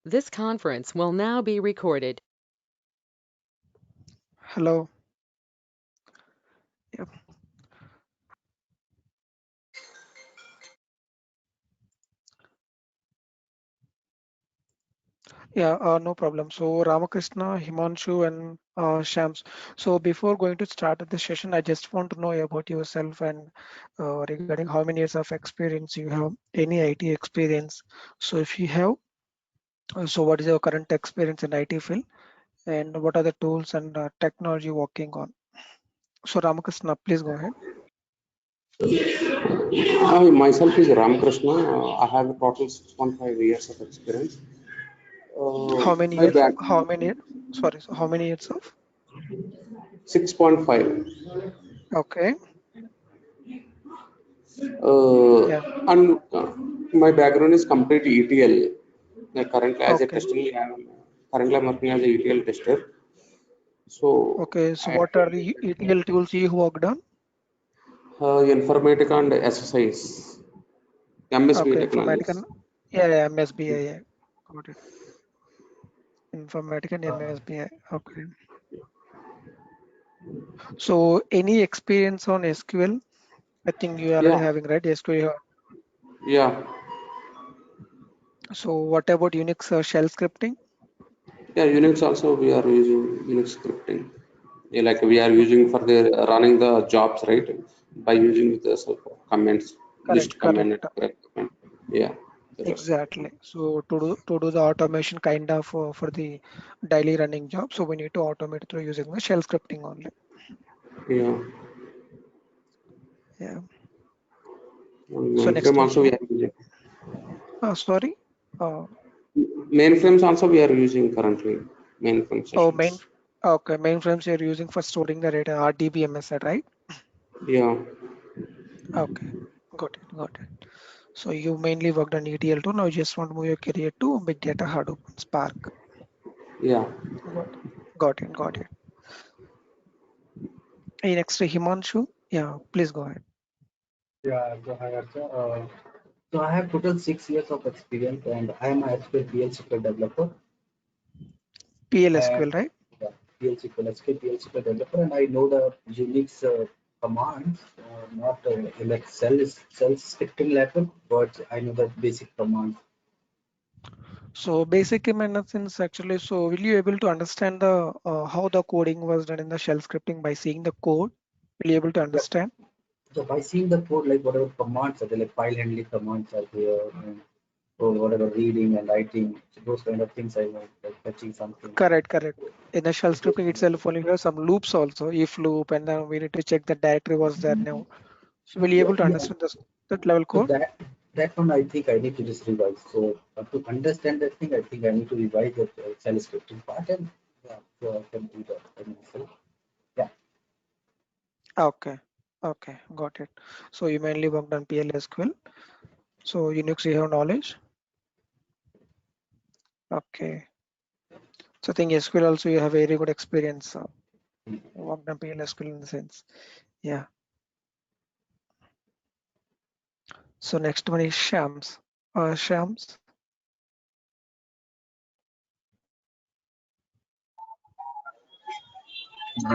This conference will now be recorded. Hello. Yep. Yeah, no problem. So Ramakrishna, Himanshu, and Shams. So before going to start the session, I just want to know about yourself and regarding how many years of experience you have, any IT experience. So if you have, so what is your current experience in IT field, and what are the tools and technology working on? So Ramakrishna, please go ahead. I myself is Ramakrishna. I have a total 6.5 years of experience. How many My years? back How many? Sorry, so how many years of? 6.5. Okay. Uh, Yeah. and my background is complete ETL. Currently, as a Okay. testing, currently I'm working as a ETL tester. So, Okay. So what are the ETL tools you worked on? Informatica and SSIS, MSB Okay, Informatica. technologies. Yeah, MSBI. Yeah. Got it. Informatica and MSBI. Okay. So any experience on SQL? I think you are already Yeah, having, right? SQL. yeah, So what about Unix shell scripting? yeah. Unix also we are using Unix scripting. Yeah, like we are Okay. using for the running the jobs, right? By using the comments, list Correct, command, correct. and correct command. Yeah, that was. Exactly. So to do the automation kind of for the daily running job, so we need to automate through using the shell scripting only. Yeah, Yeah. and So next mainframe one. also we So are using. sorry. Uh, Mainframes also we are using currently. Mainframe oh main. sessions. Okay, mainframes you're using for storing the data, RDBMS, right? Yeah, Okay, got it, got it. So you mainly worked on ETL too. Now you just want to move your career to Big Data, Hadoop, Spark. yeah. Got it. Hey, next to Himanshu. Yeah, please go ahead. Yeah, so hi Archa. So I have total 6 years of experience and I am a SQL PL/SQL developer and PLSQL, right? yeah, PL/SQL, SQL PL/SQL developer and I know the Unix commands, not like cell scripting level, but I know the basic commands. So basic in sense actually. So will you able to understand the how the coding was done in the shell scripting by seeing the code? Will you able to Yeah. understand? So by seeing the code, like whatever commands are there, like file handling commands are there, and or whatever reading and writing, so those kind of things I know, like fetching something. Correct, correct. In the shell scripting itself, only have some loops also, if loop, and then we need to check the directory was there now. So will you able to Yeah. understand this that level So code? that one I think I need to just revise. So to understand that thing, I think I need to revise that shell scripting part, and yeah, so I can do that. I mean, so, yeah, Okay, okay, got it. So you mainly worked on PLSQL. So Unix you have knowledge. Okay. So I think SQL also you have very good experience. Worked on PLSQL in the sense. Yeah. So next one is Shams. Shams.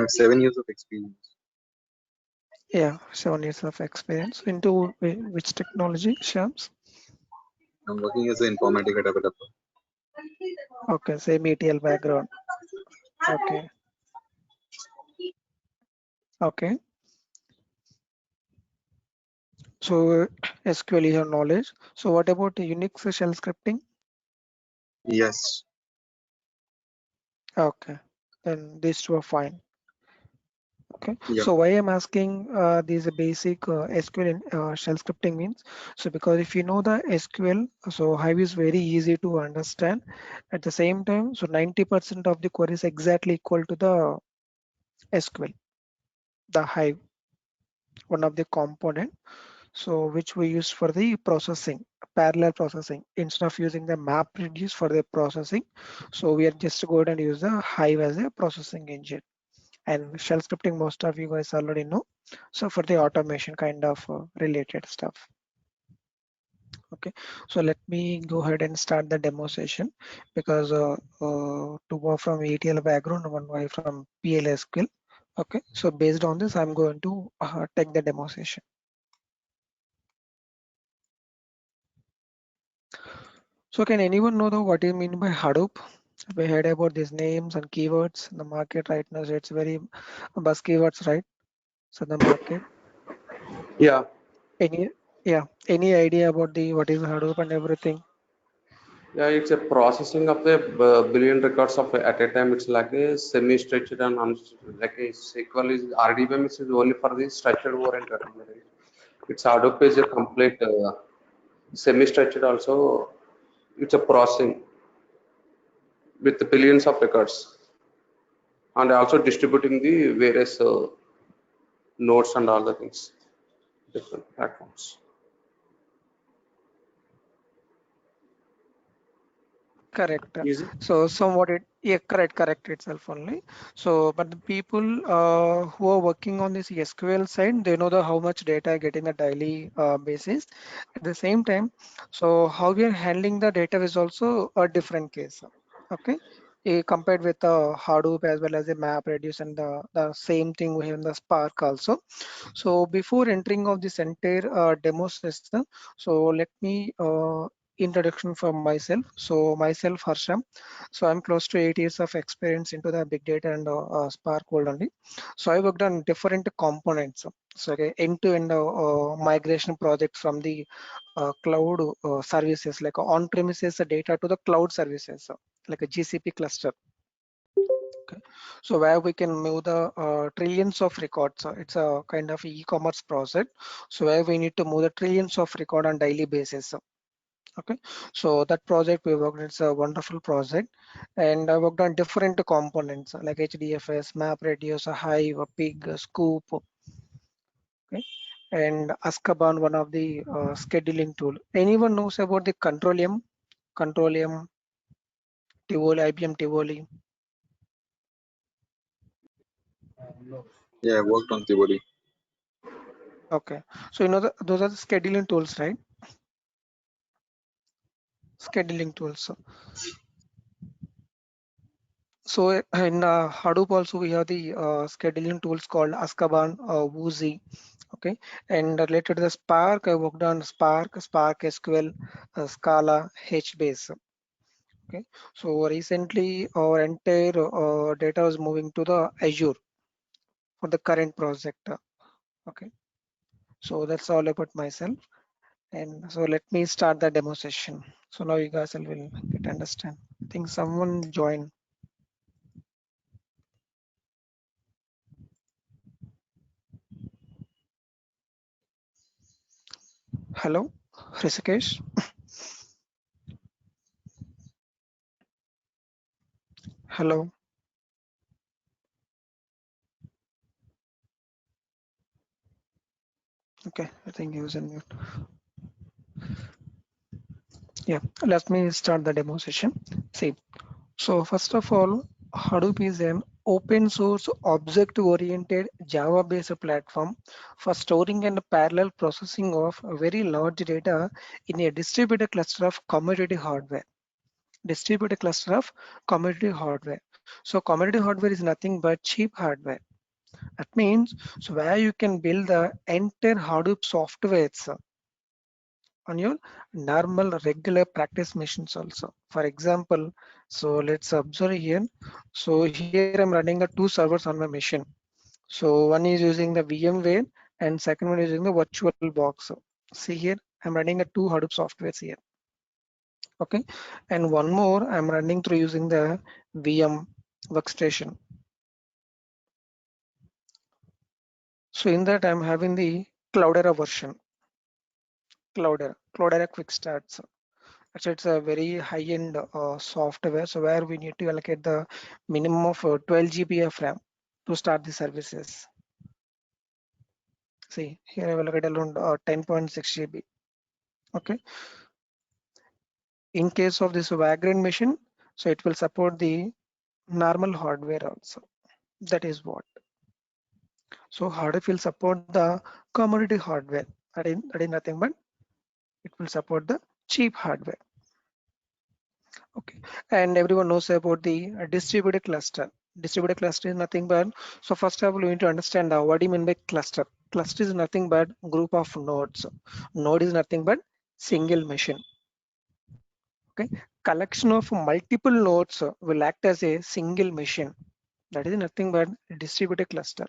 7 years of experience. Yeah, 7 years of experience into which technology, Shams? I'm working as an Informatica developer. Okay, same ETL background. Okay, okay. So SQL you have knowledge. So what about the Unix shell scripting? Yes. Okay, then these two are fine. Okay, Yeah. so why I'm asking these basic SQL and shell scripting means, so because if you know the SQL, so Hive is very easy to understand. At the same time, so 90% of the query is exactly equal to the SQL, the Hive, one of the component. So which we use for the processing, parallel processing. Instead of using the map reduce for the processing, so we are just go ahead and use the Hive as a processing engine. And shell scripting, most of you guys already know. So for the automation kind of related stuff. Okay, so let me go ahead and start the demo session because two more from ETL background, one guy from PLSQL. Okay, so based on this, I'm going to take the demo session. So can anyone know what you mean by Hadoop? We heard about these names and keywords in the market right now. So it's very buzz keywords, right? So the market. Yeah, Any yeah, any idea about the what is Hadoop and everything? yeah, it's a processing of the billion records of at a time. It's like a semi-structured and like a SQL is RDBMS is only for the structured oriented. It's Hadoop is a complete semi-structured also. It's a processing with the billions of records and also distributing the various nodes and all the things, different platforms. Correct. Easy. So somewhat it yeah correct itself only. So but the people who are working on this SQL side, they know the how much data I get in a daily basis. At the same time, so how we are handling the data is also a different case. Okay. Compared with the Hadoop as well as the MapReduce and the same thing we have in the Spark also. So before entering of this entire demo system, so let me introduction for myself. So myself Harsham. So I'm close to 8 years of experience into the big data and Spark world only. So I worked on different components. So okay, end-to-end migration projects from the cloud services like on-premises data to the cloud services like a GCP cluster. Okay. So where we can move the trillions of records. It's a kind of e-commerce project. So where we need to move the trillions of record on daily basis. Okay. So that project we worked, it's a wonderful project. And I worked on different components like HDFS, MapReduce, Hive, Pig, Scoop, okay. And Azkaban, one of the scheduling tool. Anyone knows about the Controlium, Tivoli, IBM Tivoli? No. Yeah, I worked on Tivoli. Okay. So you know those are the scheduling tools, right? Scheduling tools. So in Hadoop also we have the scheduling tools called Azkaban, Woozy, okay. And related to the Spark, I worked on Spark, Spark SQL, Scala, HBase. Okay. So recently our entire data is moving to the Azure for the current project. Okay. So that's all about myself. And so let me start the demo session. So now you guys will get understand. I think someone joined. Hello, Hrishikesh. Hello. Okay, I think he was in mute. Yeah, let me start the demo session. See, so first of all, Hadoop is an open source object-oriented Java-based platform for storing and parallel processing of very large data in a distributed cluster of commodity hardware. Distributed cluster of commodity hardware. So commodity hardware is nothing but cheap hardware. That means so where you can build the entire Hadoop software on your normal regular practice machines also. For example, so let's observe here. So here I'm running the two servers on my machine. So one is using the VMware and second one is using the VirtualBox. See here, I'm running the two Hadoop softwares here. Okay, and one more I'm running through using the VM workstation. So in that I'm having the Cloudera version, Cloudera Quick Starts. Actually, it's a very high-end software, so where we need to allocate the minimum of 12 GB of RAM to start the services. See, here I will allocate around 10.6 GB. Okay. In case of this Vagrant machine, so it will support the normal hardware also. That is what. So hardware will support the commodity hardware. That is nothing but It will support the cheap hardware. Okay, and everyone knows about the distributed cluster. Distributed cluster is nothing but, so first of all, we need to understand what do you mean by cluster. Cluster is nothing but group of nodes. Node is nothing but single machine. Okay, collection of multiple nodes will act as a single machine. That is nothing but distributed cluster.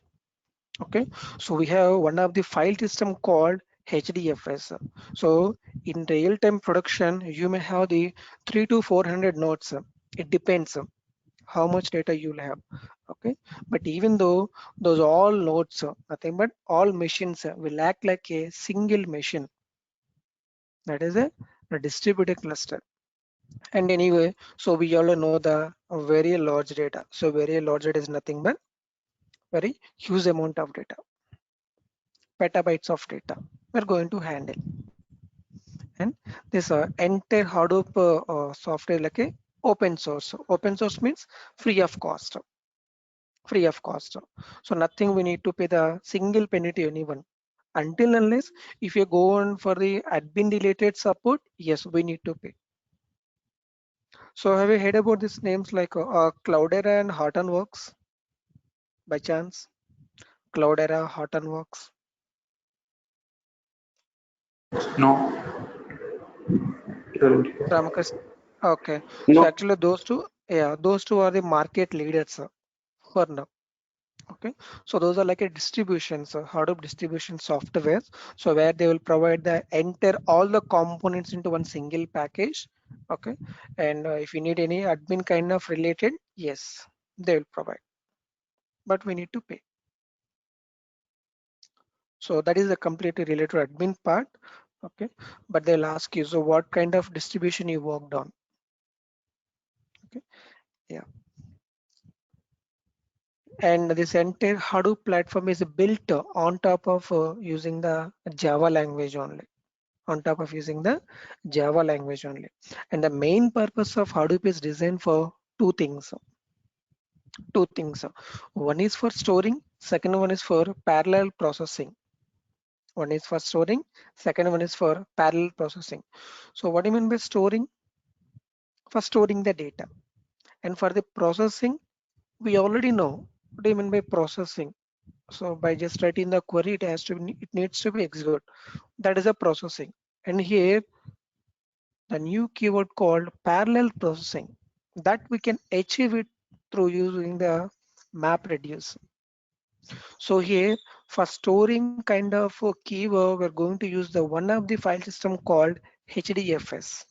Okay, so we have one of the file system called HDFS. So in real-time production, you may have the 3 to 400 nodes. It depends how much data you'll have. Okay, but even though those all nodes, nothing but all machines will act like a single machine. That is a distributed cluster. And anyway, so we all know the very large data. So very large data is nothing but very huge amount of data, petabytes of data we're going to handle. And this entire Hadoop software like a open source. Open source means free of cost. Free of cost. So nothing we need to pay the single penny to anyone. Until unless if you go on for the admin related support, yes, we need to pay. So have you heard about these names like Cloudera and Hortonworks by chance? Cloudera, Hortonworks. No. Ramakrishna. Okay. So No. actually those two, yeah, those two are the market leaders for now. Okay, so those are like a distributions, Hadoop distribution software. So where they will provide the enter all the components into one single package. Okay, and if you need any admin kind of related, yes, they will provide, but we need to pay. So that is the completely related to admin part. Okay, but they'll ask you, so what kind of distribution you worked on? Okay, yeah. And this entire Hadoop platform is built on top of using the Java language only. On top of using the Java language only. And the main purpose of Hadoop is designed for two things. Two things. One is for storing, second one is for parallel processing. One is for storing, second one is for parallel processing. So what do you mean by storing? For storing the data. And for the processing, we already know what do you mean by processing. So by just writing the query, it needs to be executed. That is a processing. And here the new keyword called parallel processing, that we can achieve it through using the MapReduce. So here for storing kind of a keyword, we're going to use the one of the file system called HDFS.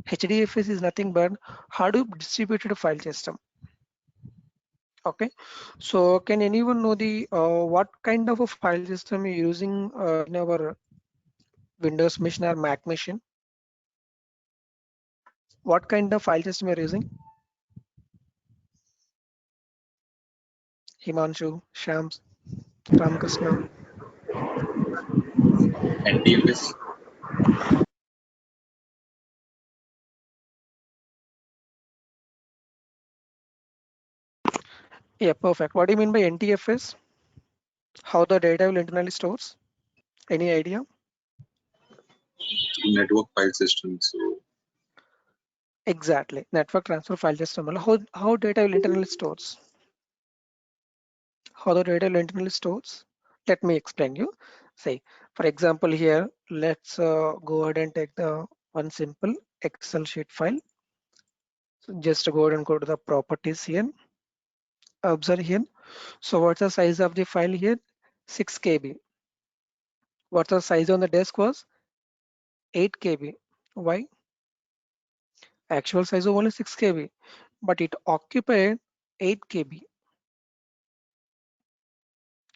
HDFS is nothing but Hadoop distributed file system. Okay, so can anyone know the what kind of a file system you're using in our Windows machine or Mac machine? What kind of file system you're using? Himanshu, Shams, Ramakrishna. NTFS. Yeah, perfect. What do you mean by NTFS? How the data will internally stores? Any idea? Network file system. So Exactly. Network transfer file system. How data will internally stores? How the data will internally stores? Let me explain you. Say, for example, here, let's go ahead and take the one simple Excel sheet file. So just go ahead and go to the properties here. Observe here. So what's the size of the file here? 6 KB. What's the size on the disk was? 8 KB. Why? Actual size of only 6 KB, but it occupied 8 KB.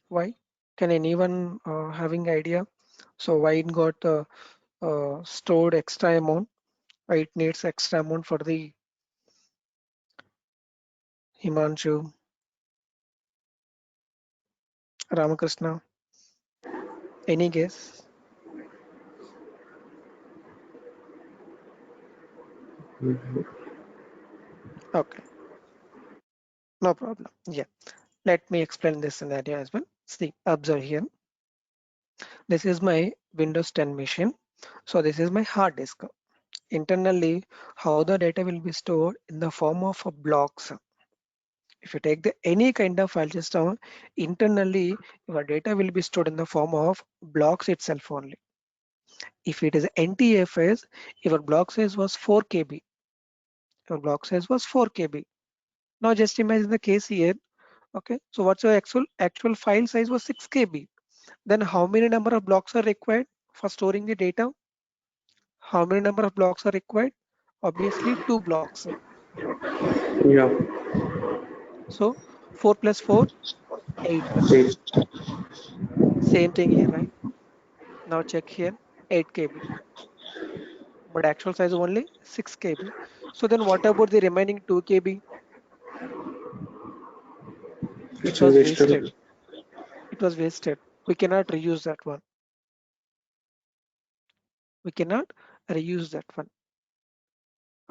Why? Can anyone having idea? So why it got stored extra amount? Why it needs extra amount for the Himanshu, Ramakrishna? Any guess? Okay, no problem. Yeah, let me explain this scenario as well. See, observe here. This is my Windows 10 machine. So this is my hard disk. Internally, how the data will be stored in the form of blocks. If you take the any kind of file system, internally your data will be stored in the form of blocks itself only. If it is NTFS, your block size was 4 KB. Your block size was 4 KB. Now just imagine the case here. Okay, so what's your actual file size was 6 KB. Then how many number of blocks are required for storing the data? How many number of blocks are required? Obviously 2 blocks. Yeah. So 4 plus 4, 8. Eight. Same thing here, right? Now check here, 8 KB. But actual size only 6 KB. So then what about the remaining 2 KB? It It's was wasted. wasted. It was wasted. We cannot reuse that one. We cannot reuse that one.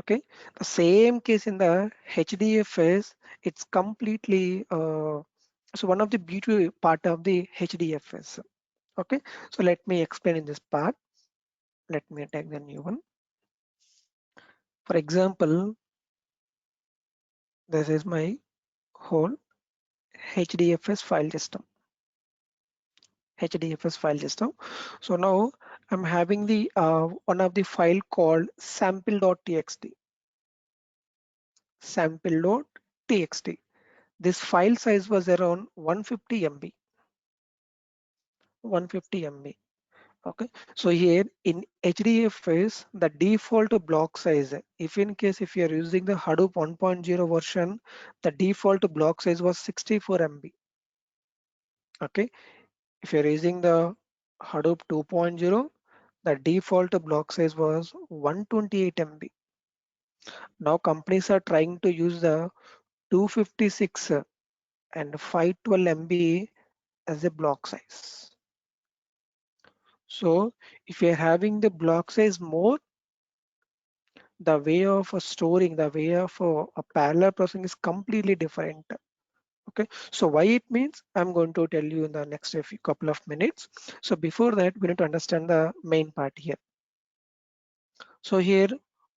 Okay. The same case in the HDFS, it's completely so one of the beauty part of the HDFS. Okay. So let me explain in this part. Let me take the new one. For example, this is my whole HDFS file system. HDFS file system. So now I'm having the one of the file called sample.txt. Sample.txt. This file size was around 150 MB. 150 MB. Okay. So here in HDFS, the default block size, if in case if you are using the Hadoop 1.0 version, the default block size was 64 MB. Okay. If you're using the Hadoop 2.0, the default block size was 128 MB. Now companies are trying to use the 256 and 512 MB as a block size. So if you're having the block size more, the way of storing, the way of a parallel processing is completely different. Okay, so why it means I'm going to tell you in the next couple of minutes. So before that, we need to understand the main part here. So here,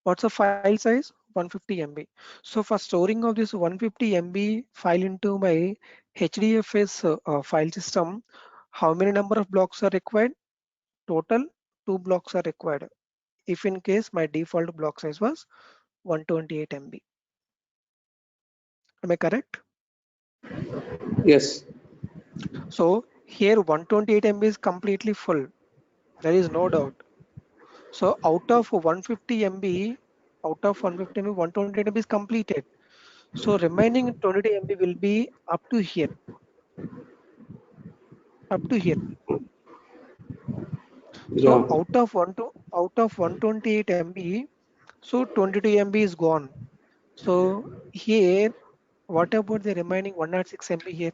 what's the file size? 150 MB. So for storing of this 150 MB file into my HDFS file system, how many number of blocks are required? Total 2 blocks are required. If in case my default block size was 128 MB. Am I correct? Yes. So here 128 MB is completely full. There is no doubt. So out of 150 MB, 128 MB is completed. So remaining 22 MB will be up to here, up to here. So Yeah. out of 128 MB, so 22 MB is gone. So here, what about the remaining 106 MB here?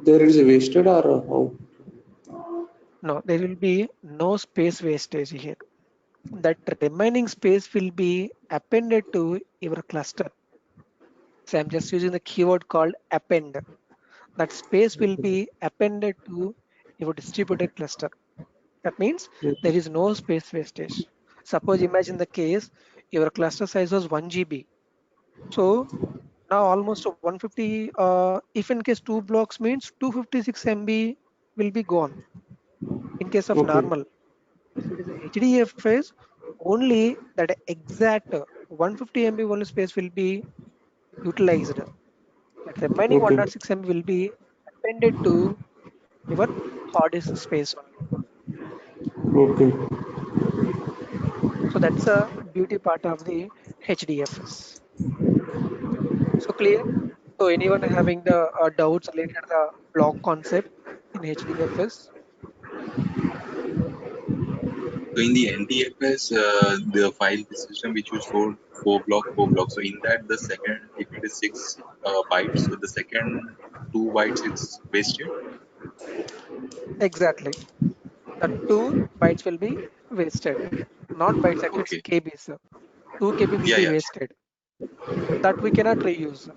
There is a wasted or how? No, there will be no space wastage here. That remaining space will be appended to your cluster. So I'm just using the keyword called append. That space will be appended to your distributed cluster. That means there is no space wastage. Suppose imagine the case your cluster size was 1 GB. So now almost 150, if in case 2 blocks means 256 MB will be gone in case of Okay. normal. If it is HDFS, only that exact 150 MB only space will be utilized. That remaining Okay. 106 MB will be appended to your hard disk space only. Okay. So that's a beauty part of the HDFS. So clear? So anyone having the doubts related to the block concept in HDFS? So in the NTFS, the file system which you stored four blocks. So in that, the second, if it is 6 bytes, so the second 2 bytes is wasted. Exactly. The 2 bytes will be wasted. Not bytes, actually it's Okay. KBs. 2 KB will Yeah, be yeah. wasted. That we cannot reuse.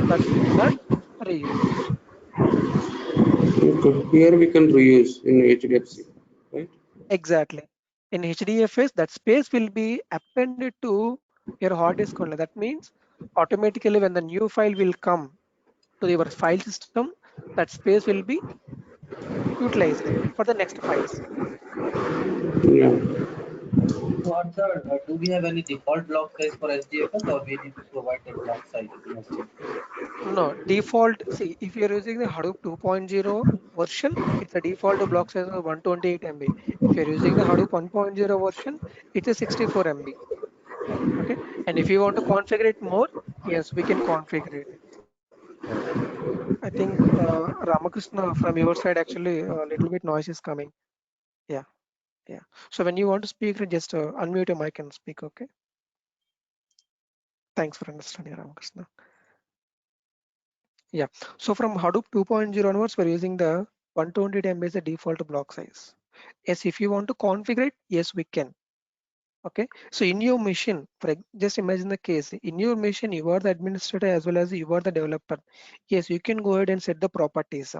That we cannot reuse. Okay. Here we can reuse in HDFC. Exactly. In HDFS, that space will be appended to your hard disk only. That means automatically when the new file will come to your file system, that space will be utilized for the next files. Yeah. What the, do we have any default block size for SDFS or we need to provide that block size in SDFS? No, default, see, if you're using the Hadoop 2.0 version, it's a default block size of 128 MB. If you're using the Hadoop 1.0 version, it's a 64 MB. Okay. And if you want to configure it more, yes, we can configure it. I think Ramakrishna from your side actually a little bit noise is coming. Yeah, yeah. So when you want to speak, just unmute your mic and speak. Okay. Thanks for understanding, Ramakrishna. Yeah. So from Hadoop 2.0 onwards, we're using the 128 MB as a default block size. Yes, if you want to configure it, yes, we can. Okay. So in your machine, just imagine the case. In your machine, you are the administrator as well as you are the developer. Yes, you can go ahead and set the properties.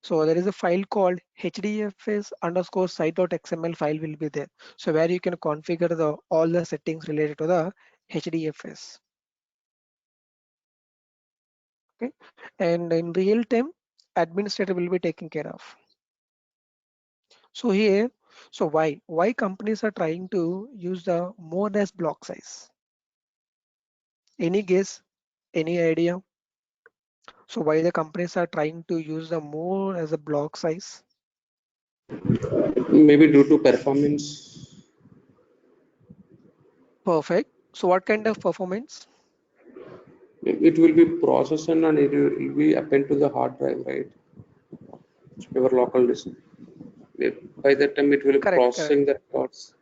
So there is a file called hdfs underscore site.xml file will be there. So where you can configure the all the settings related to the HDFS. Okay, and in real time, administrator will be taking care of. So here, so why companies are trying to use the more less block size? Any guess? Any idea? So why the companies are trying to use the more as a block size? Maybe due to performance. Perfect. So what kind of performance? It will be processed and it will be append to the hard drive, right? Your local disk. By that time, it will be Correct, correct. processing the records.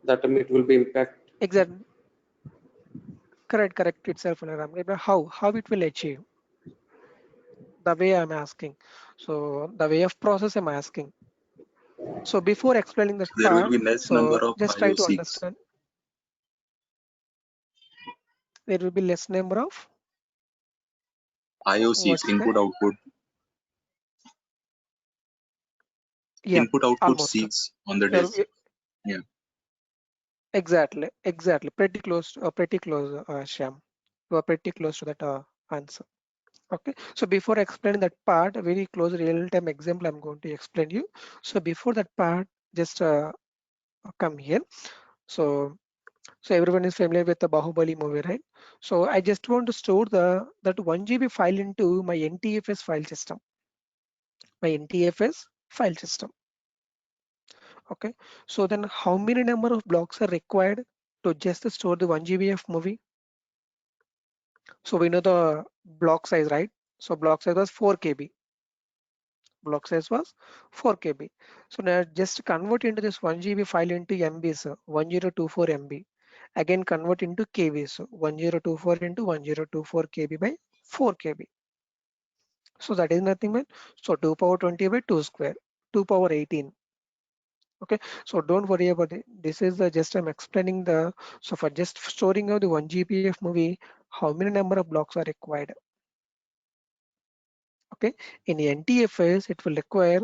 That time, it will be impact. Exactly. Correct itself, Ram. But how it will achieve? The way I'm asking. So the way of process I'm asking. So before explaining that There will part, be less number so of just try to IOCs. understand. There will be less number of IOCs, what's that? Yeah, input output almost. seeks on the You're disk. Yeah. exactly. Pretty close, Shyam. You are pretty close to that answer. Okay. So before explaining that part, a very close real-time example I'm going to explain you. So before that part, just come here. So everyone is familiar with the Bahubali movie, right? So I just want to store that 1 GB file into my NTFS file system. My NTFS file system. Okay. So then how many number of blocks are required to just store the 1 GB of movie? So we know the block size, right? So block size was 4 KB. Block size was 4 KB. So now just convert into this 1 GB file into MBs, 1024 MB. Again convert into KB. So 1024 into 1024 KB by 4 KB. So that is nothing but so 2 power 20 by 2 square, 2 power 18. Okay, so don't worry about it. This is just I'm explaining the so for just storing of the 1 GB of movie, how many number of blocks are required? Okay, in NTFS it will require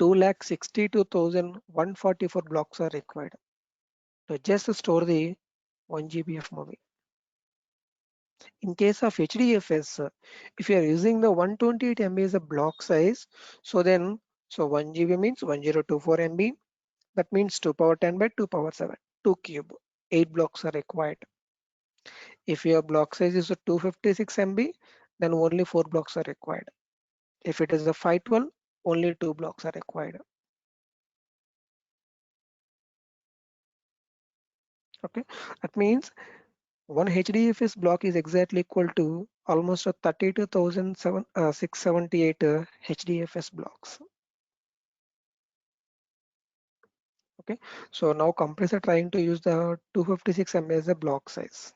2,62,144 blocks are required to just store the 1 GB of movie. In case of HDFS, if you are using the 128 MB as a block size, so then so 1 GB means 1024 MB. That means 2 power 10 by 2 power 7, 2 cube. 8 blocks are required. If your block size is a 256 MB, then only 4 blocks are required. If it is a 512, only 2 blocks are required. Okay, that means one HDFS block is exactly equal to almost a 32,678 HDFS blocks. Okay, so now companies are trying to use the 256 MB as a block size.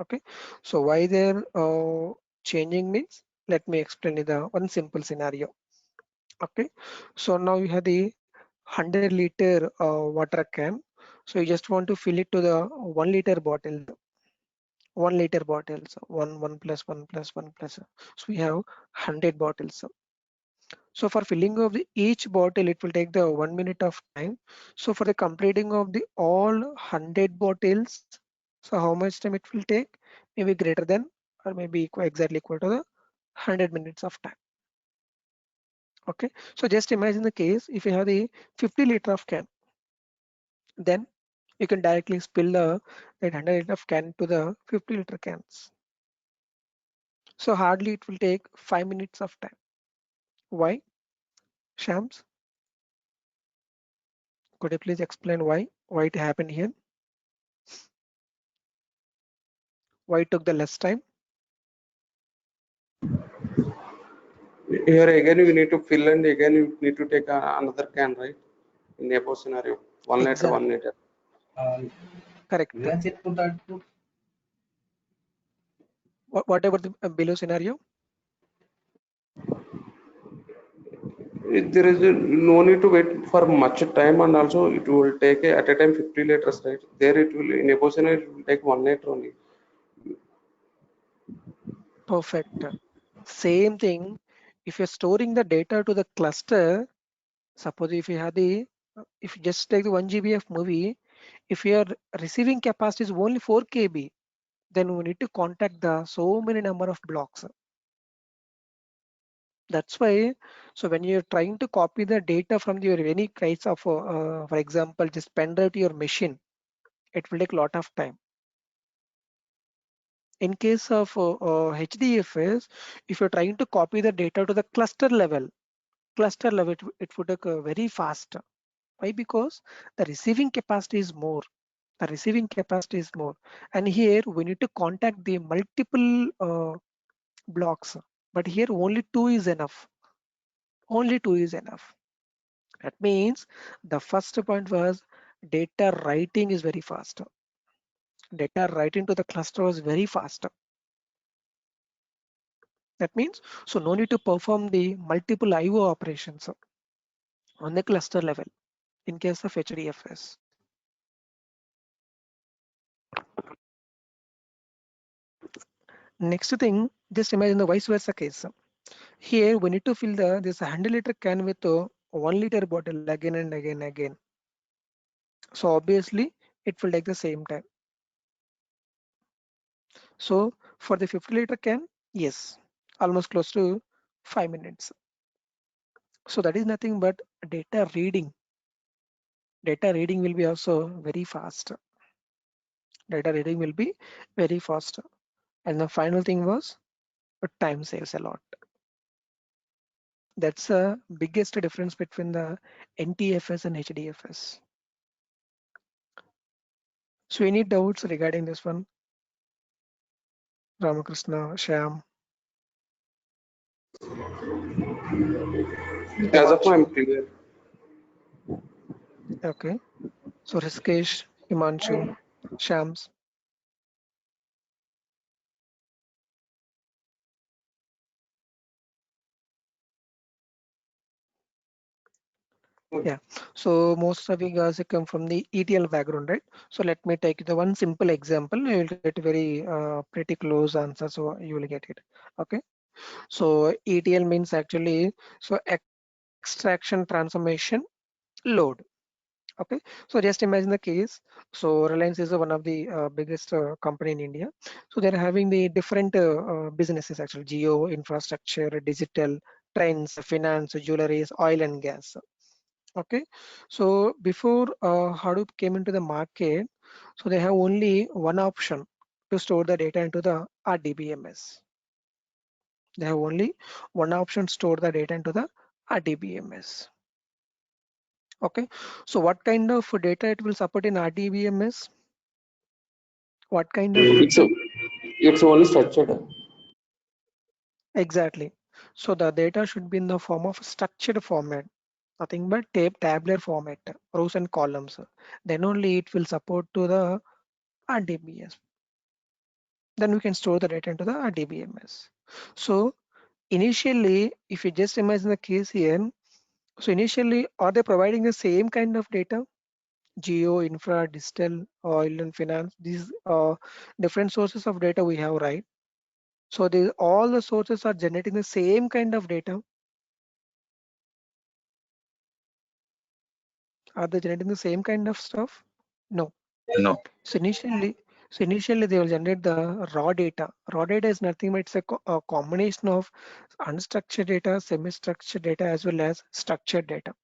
Okay, so why they're changing means let me explain you the one simple scenario. Okay, so now you have the 100-liter water can. So you just want to fill it to the 1-liter bottle. 1-liter bottles, one plus one plus one plus. So we have 100 bottles. So for filling of each bottle, it will take the 1 minute of time. So for the completing of the all 100 bottles, so how much time it will take? Maybe greater than or maybe exactly equal to the 100 minutes of time. Okay, so just imagine the case if you have the 50 liter of can, then you can directly spill that 100 liter of can to the 50 liter cans. So hardly it will take 5 minutes of time. Why? Shams, could you please explain why it happened here? Why it took the less time? Here again, you need to fill and again you need to take another can, right? In above scenario, 1 liter, Exactly. 1 liter. Correct. Reliance input output. Whatever the below scenario. There is no need to wait for much time, and also it will take at a time 50 liters, right? There it will in above scenario it will take 1 liter only. Perfect. Same thing. If you're storing the data to the cluster, suppose if you have the if you just take the 1 GB of movie, if your receiving capacity is only 4 KB, then we need to contact the so many number of blocks. That's why, so when you're trying to copy the data from your any kinds of, for example, just pen drive to your machine, it will take a lot of time. In case of HDFS, if you're trying to copy the data to the cluster level, it would take very fast. Why? Because the receiving capacity is more. The receiving capacity is more, and here we need to contact the multiple blocks. But here only two is enough. Only two is enough. That means the first point was data writing is very fast. Data writing to the cluster was very fast. That means so no need to perform the multiple IO operations on the cluster level in case of HDFS. Next thing, just imagine the vice versa case. Here we need to fill this 100 liter can with a 1 liter bottle again and again. So obviously it will take the same time. So for the 50 liter can, yes, almost close to 5 minutes. So that is nothing but data reading. Data reading will be also very fast. Data reading will be very fast. And the final thing was time saves a lot. That's the biggest difference between the NTFS and HDFS. So any doubts regarding this one? Ramakrishna, Shyam, As of now, I'm Himanshu. clear. Okay. So Rishikesh, Himanshu, Shams. Yeah. So most of you guys come from the ETL background, right? So let me take the one simple example. You will get very pretty close answer. So you will get it. Okay. So ETL means actually so extraction transformation load. Okay, so just imagine the case. So Reliance is one of the biggest company in India. So they're having the different businesses actually: geo, infrastructure, digital, trends, finance, jewelries, oil and gas. Okay, so before Hadoop came into the market, so they have only one option to store the data into the RDBMS. They have only one option: store the data into the RDBMS. Okay, so what kind of data it will support in RDBMS? What kind of It's data? it's only structured. Exactly. So the data should be in the form of structured format, nothing but tabular format, rows and columns. Then only it will support to the RDBMS. Then we can store the data into the RDBMS. So initially, if you just imagine the case here, so initially, are they providing the same kind of data? Geo, infra, digital, oil and finance, these different sources of data we have, right? So all the sources are generating the same kind of data. Are they generating the same kind of stuff? No. No. So initially they will generate the raw data. Raw data is nothing but it's a combination of unstructured data, semi-structured data, as well as structured data.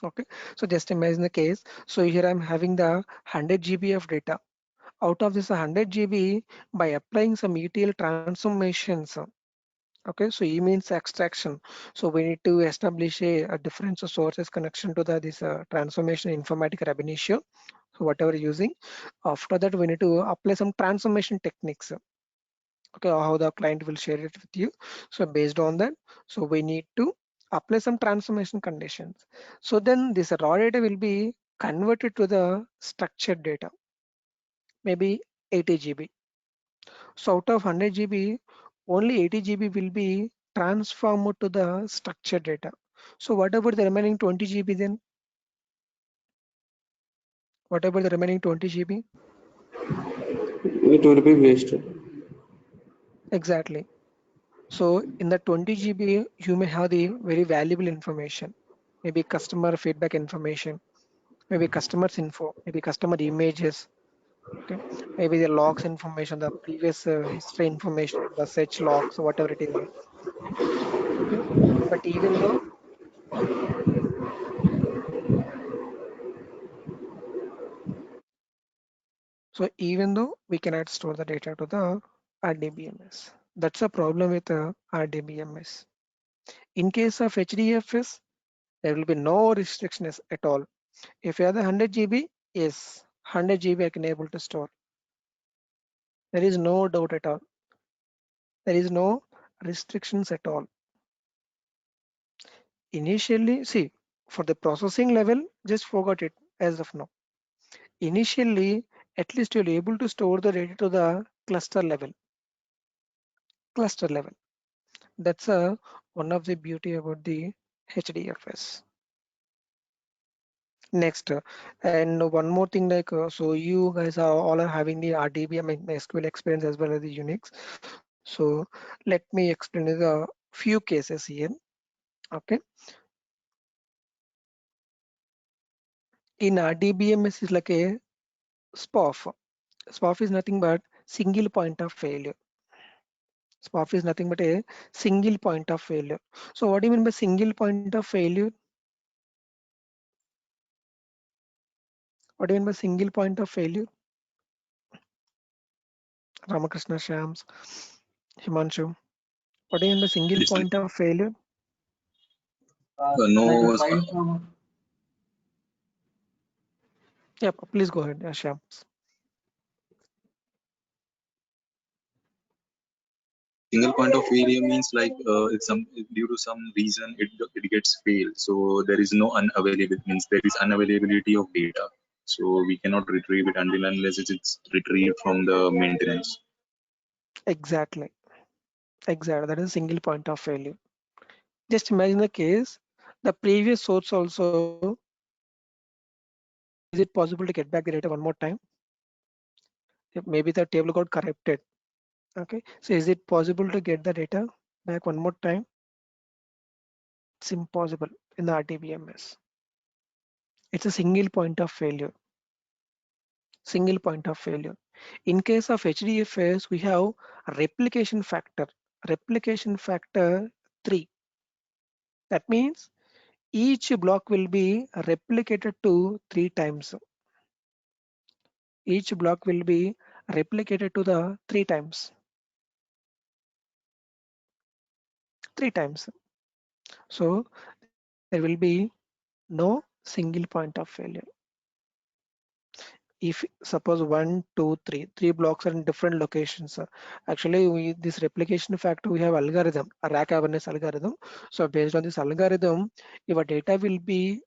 Okay, so just imagine the case. So here I'm having the 100 GB of data. Out of this 100 GB, by applying some ETL transformations, okay, so E means extraction. So we need to establish a different sources connection to the this transformation informatica ab initio. So whatever using, after that we need to apply some transformation techniques. Okay, how the client will share it with you. So based on that, so we need to apply some transformation conditions. So then this raw data will be converted to the structured data, maybe 80 GB. So out of 100 GB, only 80 GB will be transformed to the structured data. So what about the remaining 20 GB then? What about the remaining 20 GB? It will be wasted. Exactly. So in the 20 GB, you may have the very valuable information, maybe customer feedback information, maybe customers info, maybe customer images, okay, maybe the logs information, the previous history information, the search logs, whatever it is. Okay, but even though we cannot store the data to the RDBMS, that's a problem with RDBMS. In case of HDFS, there will be no restrictions at all. If you have the 100 GB, yes, 100 GB I can able to store. There is no doubt at all. There is no restrictions at all. Initially, see, for the processing level, just forgot it as of now. Initially, at least you'll able to store the data to the cluster level. Cluster level. That's one of the beauty about the HDFS. Next, and one more thing, like so you guys are all are having the RDB, I mean SQL experience as well as the Unix. So let me explain the few cases here. Okay, in RDBMS is like a SPOF. SPOF is nothing but single point of failure. SPOF is nothing but a single point of failure. So what do you mean by single point of failure? What do you mean by single point of failure? Ramakrishna, Shams, Himanshu. What do you mean by single It's point of failure? no. Like a file from Yeah, please go ahead, Shams. Single point of failure means like if some due to some reason it gets failed. So there is no unavailable means there is unavailability of data. So we cannot retrieve it until unless it's retrieved from the maintenance. Exactly. Exactly. That is a single point of failure. Just imagine the case. The previous source also, is it possible to get back the data one more time? Maybe the table got corrupted. Okay. So is it possible to get the data back one more time? It's impossible in the RDBMS. It's a single point of failure. Single point of failure. In case of HDFS, we have a replication factor. Replication factor 3. That means each block will be replicated to 3 times. Each block will be replicated to the 3 times. 3 times. So there will be no single point of failure. If suppose 1, 2, 3, 3 blocks are in different locations, actually this replication factor, we have algorithm, a rack awareness algorithm. So based on this algorithm, your data will be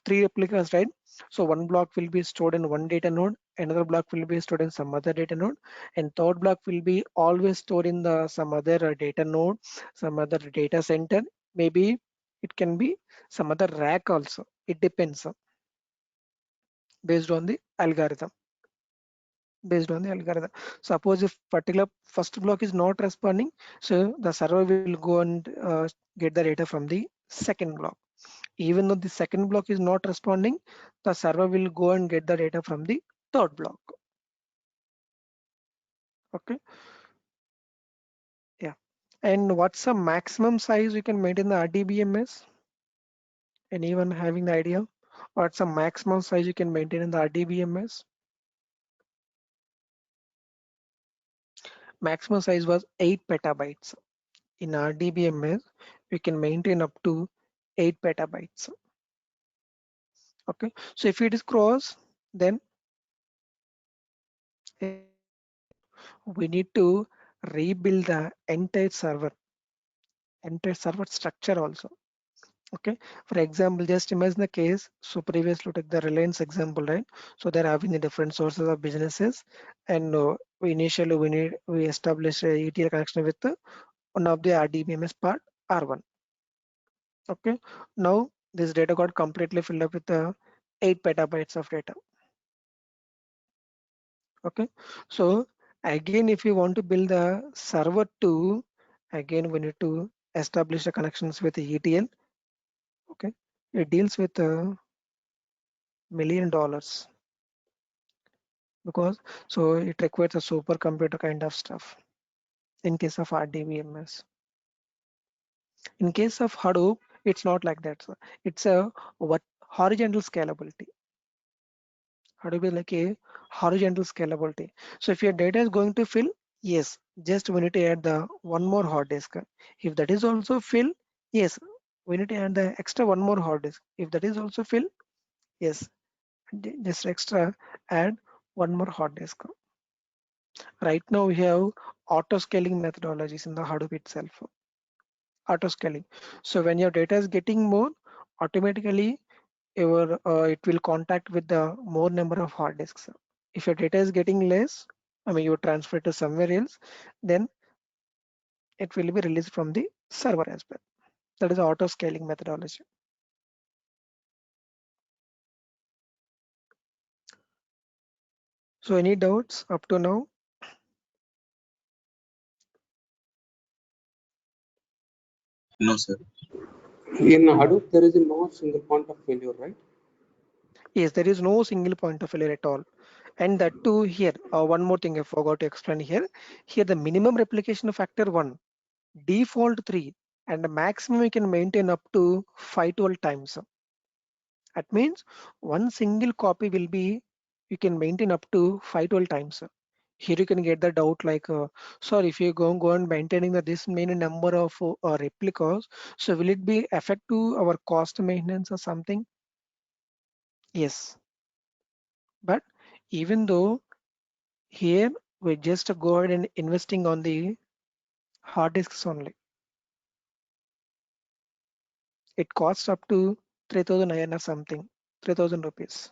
3 replicas, right? So one block will be stored in one data node, another block will be stored in some other data node, and third block will be always stored in the some other data node, some other data center. Maybe it can be some other rack also. It depends based on the algorithm. Based on the algorithm. Suppose if particular first block is not responding, so the server will go and get the data from the second block. Even though the second block is not responding, the server will go and get the data from the third block. Okay. Yeah. And what's the maximum size you can maintain the RDBMS? Anyone having the idea? What's the maximum size you can maintain in the RDBMS? Maximum size was 8 petabytes. In RDBMS, we can maintain up to 8 petabytes. Okay, so if it is cross, then we need to rebuild the entire server structure also. Okay, for example, just imagine the case. So previously take the Reliance example, right? So they're having the different sources of businesses, and we establish a ETL connection with one of the RDBMS part R1. Okay, now this data got completely filled up with 8 petabytes of data. Okay, so again, if you want to build the server 2, again we need to establish the connections with the ETL. Okay, it deals with $1 million because so it requires a supercomputer kind of stuff in case of RDBMS. In case of Hadoop, it's not like that. So it's a what horizontal scalability. Hadoop is like a horizontal scalability. So if your data is going to fill, yes, just we need to add the one more hard disk. If that is also fill, yes, we need to add the extra one more hard disk. If that is also fill, yes, just extra add one more hard disk. Right now we have auto scaling methodologies in the Hadoop itself. Auto scaling. So when your data is getting more, automatically your it will contact with the more number of hard disks. If your data is getting less, I mean you transfer it to somewhere else, then it will be released from the server as well. That is auto scaling methodology. So any doubts up to now? No, sir. In Hadoop, there is no single point of failure, right? Yes, there is no single point of failure at all. And that too here, one more thing I forgot to explain here. Here the minimum replication factor 1, default 3, and the maximum you can maintain up to 512 times. That means one single copy will be, you can maintain up to 512 times. Here you can get the doubt like, sorry, if you go on maintaining this many number of replicas, so will it be affect to our cost maintenance or something? Yes, but even though here we just go ahead and investing on the hard disks only, it costs up to 3,000 INR or something, 3,000 rupees.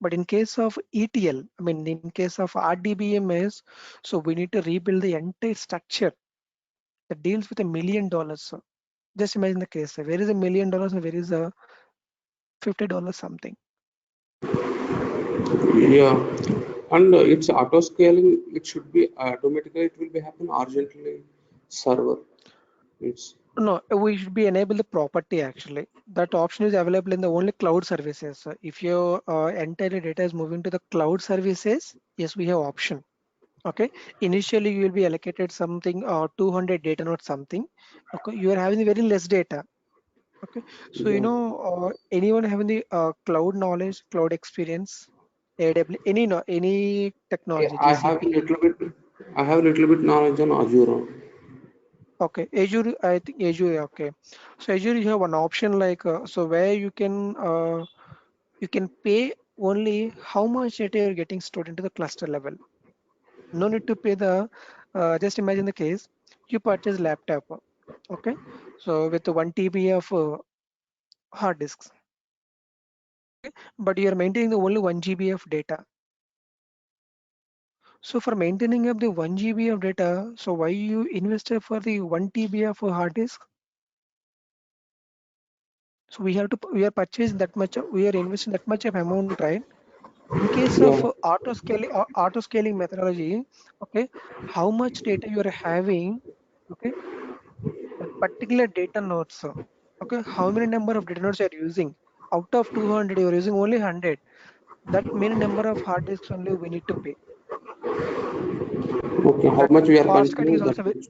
But in case of ETL, I mean, in case of RDBMS, so we need to rebuild the entire structure that deals with $1 million. So just imagine the case. Where is $1 million and where is a $50 something? Yeah, and it's auto scaling. It should be automatically. It will be happen urgently. Server. It's No, we should be enable the property actually. That option is available in the only cloud services. So if your entire data is moving to the cloud services, yes, we have option. Okay, initially you will be allocated something 200 data node something. Okay, you are having very less data. Okay, so yeah. anyone having the cloud knowledge, cloud experience, AWS, any technology, I have a GCP. little bit. I have a little bit knowledge on Azure. Okay, Azure, I think Azure. Okay, so Azure you have one option like so where you can pay only how much data you're getting stored into the cluster level. No need to pay the. Just imagine the case you purchase laptop. Okay, so with 1 TB of hard disks, but you are maintaining the only 1 GB of data. So for maintaining up the 1 GB of data, so why you invested for the 1 TB of a hard disk? So we are purchasing that much, we are investing that much of amount, right? In case of Yeah. auto scaling methodology, okay, how much data you are having, okay, that particular data nodes. Okay, how many number of data nodes you are using? Out of 200, you are using only 100. That many number of hard disks only we need to pay. Okay, how That much we are cost cutting is consuming that also much.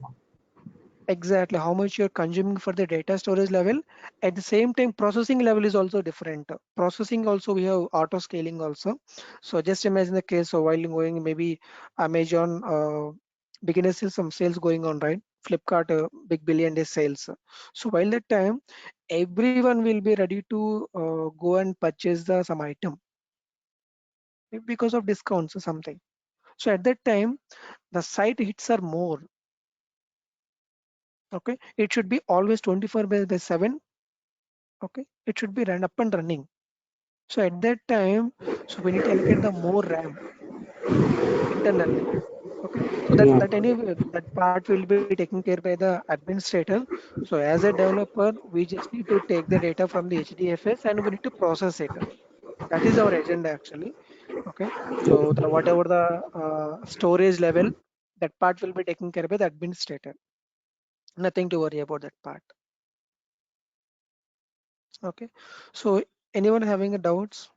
exactly how much you're consuming for the data storage level. At the same time, processing level is also different. Processing also we have auto scaling also. So just imagine the case of while going maybe Amazon beginners some sales going on, right? Flipkart big billion day sales. So while that time everyone will be ready to go and purchase the some item because of discounts or something. So at that time the site hits are more. Okay, it should be always 24 by 7. Okay, it should be run up and running. So at that time, so we need to allocate the more RAM internally. Okay, so Yeah. that anyway that part will be taken care by the administrator. So as a developer, we just need to take the data from the HDFS and we need to process it. That is our agenda actually. Okay, so the whatever the storage level, that part will be taken care by the administrator. Nothing to worry about that part. Okay, so anyone having a doubts?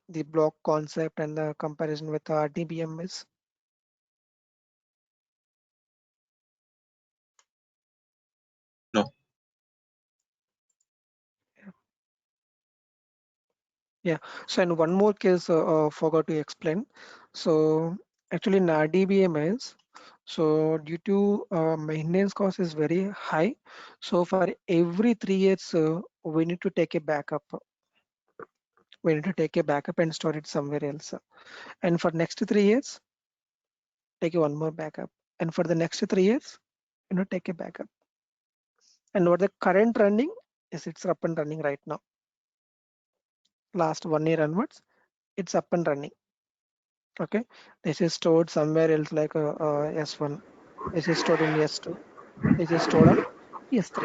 The block concept and the comparison with RDBMS. No. Yeah. So and one more case forgot to explain. So actually in RDBMS, so due to maintenance cost is very high. So for every 3 years, we need to take a backup. We need to take a backup and store it somewhere else. And for next 3 years, take a one more backup. And for the next 3 years, take a backup. And what the current running is it's up and running right now. Last 1 year onwards, it's up and running. Okay, this is stored somewhere else like S1. This is stored in S2. This is stored on S3.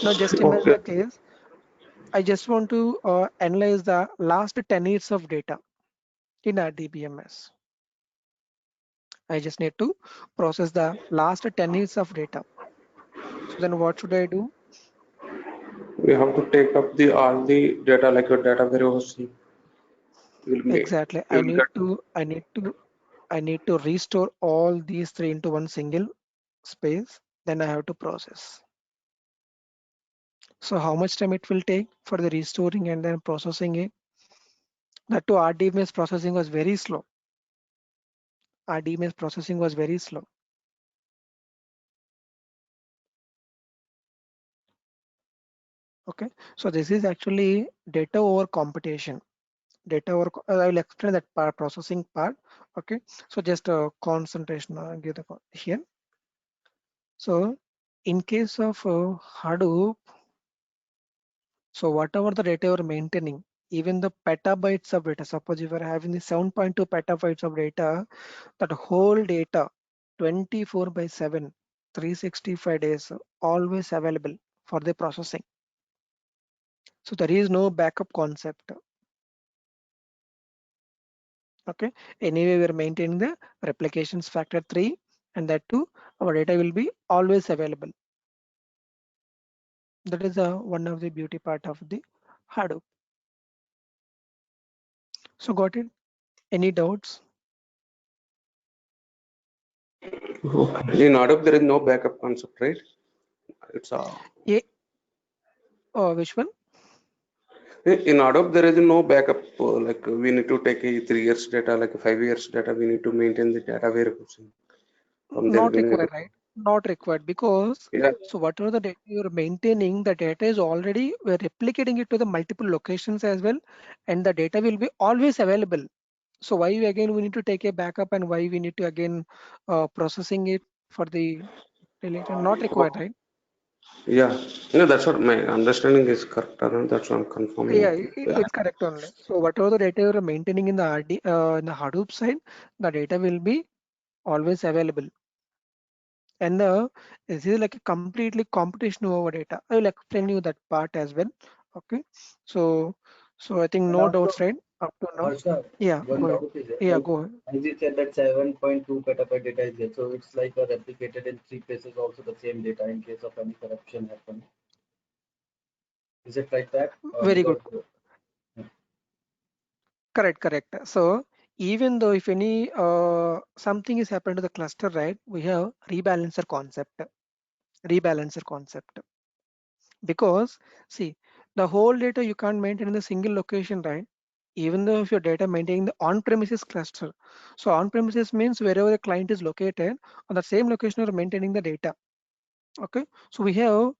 Now just imagine Okay. the case. I just want to analyze the last 10 years of data in RDBMS. I just need to process the last 10 years of data. So then what should I do? We have to take up the all the data like your data warehouse will make. Exactly. We will get. I need to restore all these three into one single space. Then I have to process. So how much time it will take for the restoring and then processing it? That too RDMS processing was very slow. RDMS processing was very slow. Okay, so this is actually data over computation. Data over, I will explain that part, processing part. Okay, so just concentration give the here. So in case of Hadoop, so whatever the data you're maintaining, even the petabytes of data, suppose if you're having the 7.2 petabytes of data, that whole data 24 by 7, 365 days, always available for the processing. So there is no backup concept. Okay, anyway, we're maintaining the replications factor 3, and that too, our data will be always available. That is one of the beauty part of the Hadoop. So got it? Any doubts? In Hadoop, there is no backup concept, right? It's a Yeah. Oh, which one? in Hadoop there is no backup. Like we need to take a 3 years data, like 5 years data. We need to maintain the data warehouse. From there Not we need to. required, right? Not required because Yeah. so whatever the data you're maintaining, the data is already we're replicating it to the multiple locations as well, and the data will be always available. So why again we need to take a backup and why we need to again processing it for the related? Not required, right? Yeah. That's what my understanding is correct. That's what I'm confirming Yeah, with you. Yeah. it's correct only. So whatever the data you're maintaining in the in the Hadoop side, the data will be always available. And this is like a completely computation over data. I will explain you that part as well. Okay. So I think And no also, doubts, right? Up to now. Harsha, Yeah, one go ahead. doubt is there. Yeah, Like, go ahead. as you said that 7.2 petabyte data is there, so it's like a replicated in three places also the same data in case of any corruption happen. Is it like that? Very good. Because, Correct. So even though if any something is happened to the cluster, right, we have rebalancer concept. Because see, the whole data you can't maintain in a single location, right? Even though if your data maintaining the on-premises cluster. So on-premises means wherever the client is located, on the same location you're maintaining the data. Okay, so we have,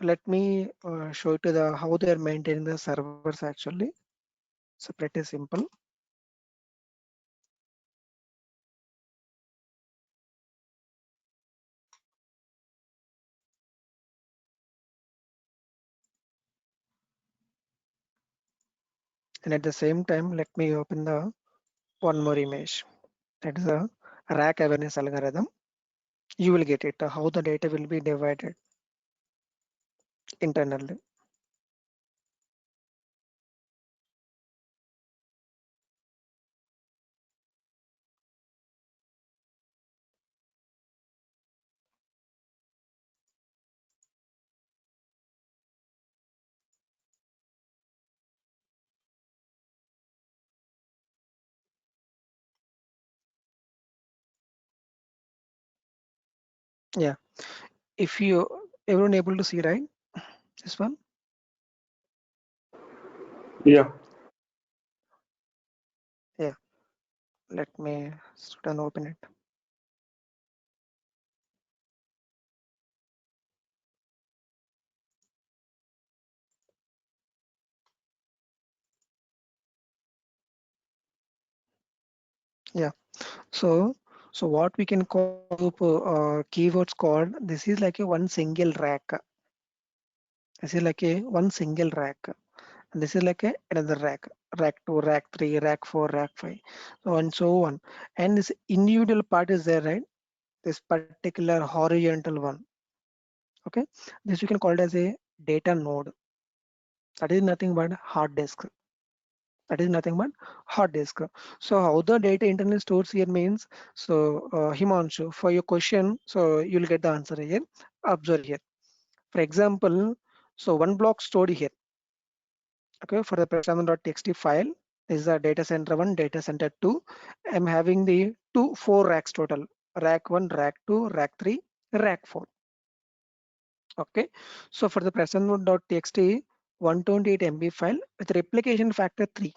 let me show you to the how they are maintaining the servers actually. So pretty simple. And at the same time, let me open the one more image. That is a rack awareness algorithm. You will get it, how the data will be divided internally. Yeah, if you everyone able to see, right, this one. Yeah. Yeah, let me start and open it. Yeah, so what we can call keywords called, this is like a one single rack. This is like a one single rack. And this is like a another rack. Rack 2, rack 3, rack 4, rack 5, so and so on. And this individual part is there, right? This particular horizontal one. Okay, this you can call it as a data node. That is nothing but hard disk. That is nothing but hard disk. So how the data internally stores here means, so Himanshu, for your question, so you'll get the answer here. Observe here. For example, so one block stored here. Okay, for the present.txt file, this is a data center 1, data center 2. I'm having the 4 racks total. Rack 1, rack 2, rack 3, rack 4. Okay, so for the present.txt 128 MB file with replication factor 3.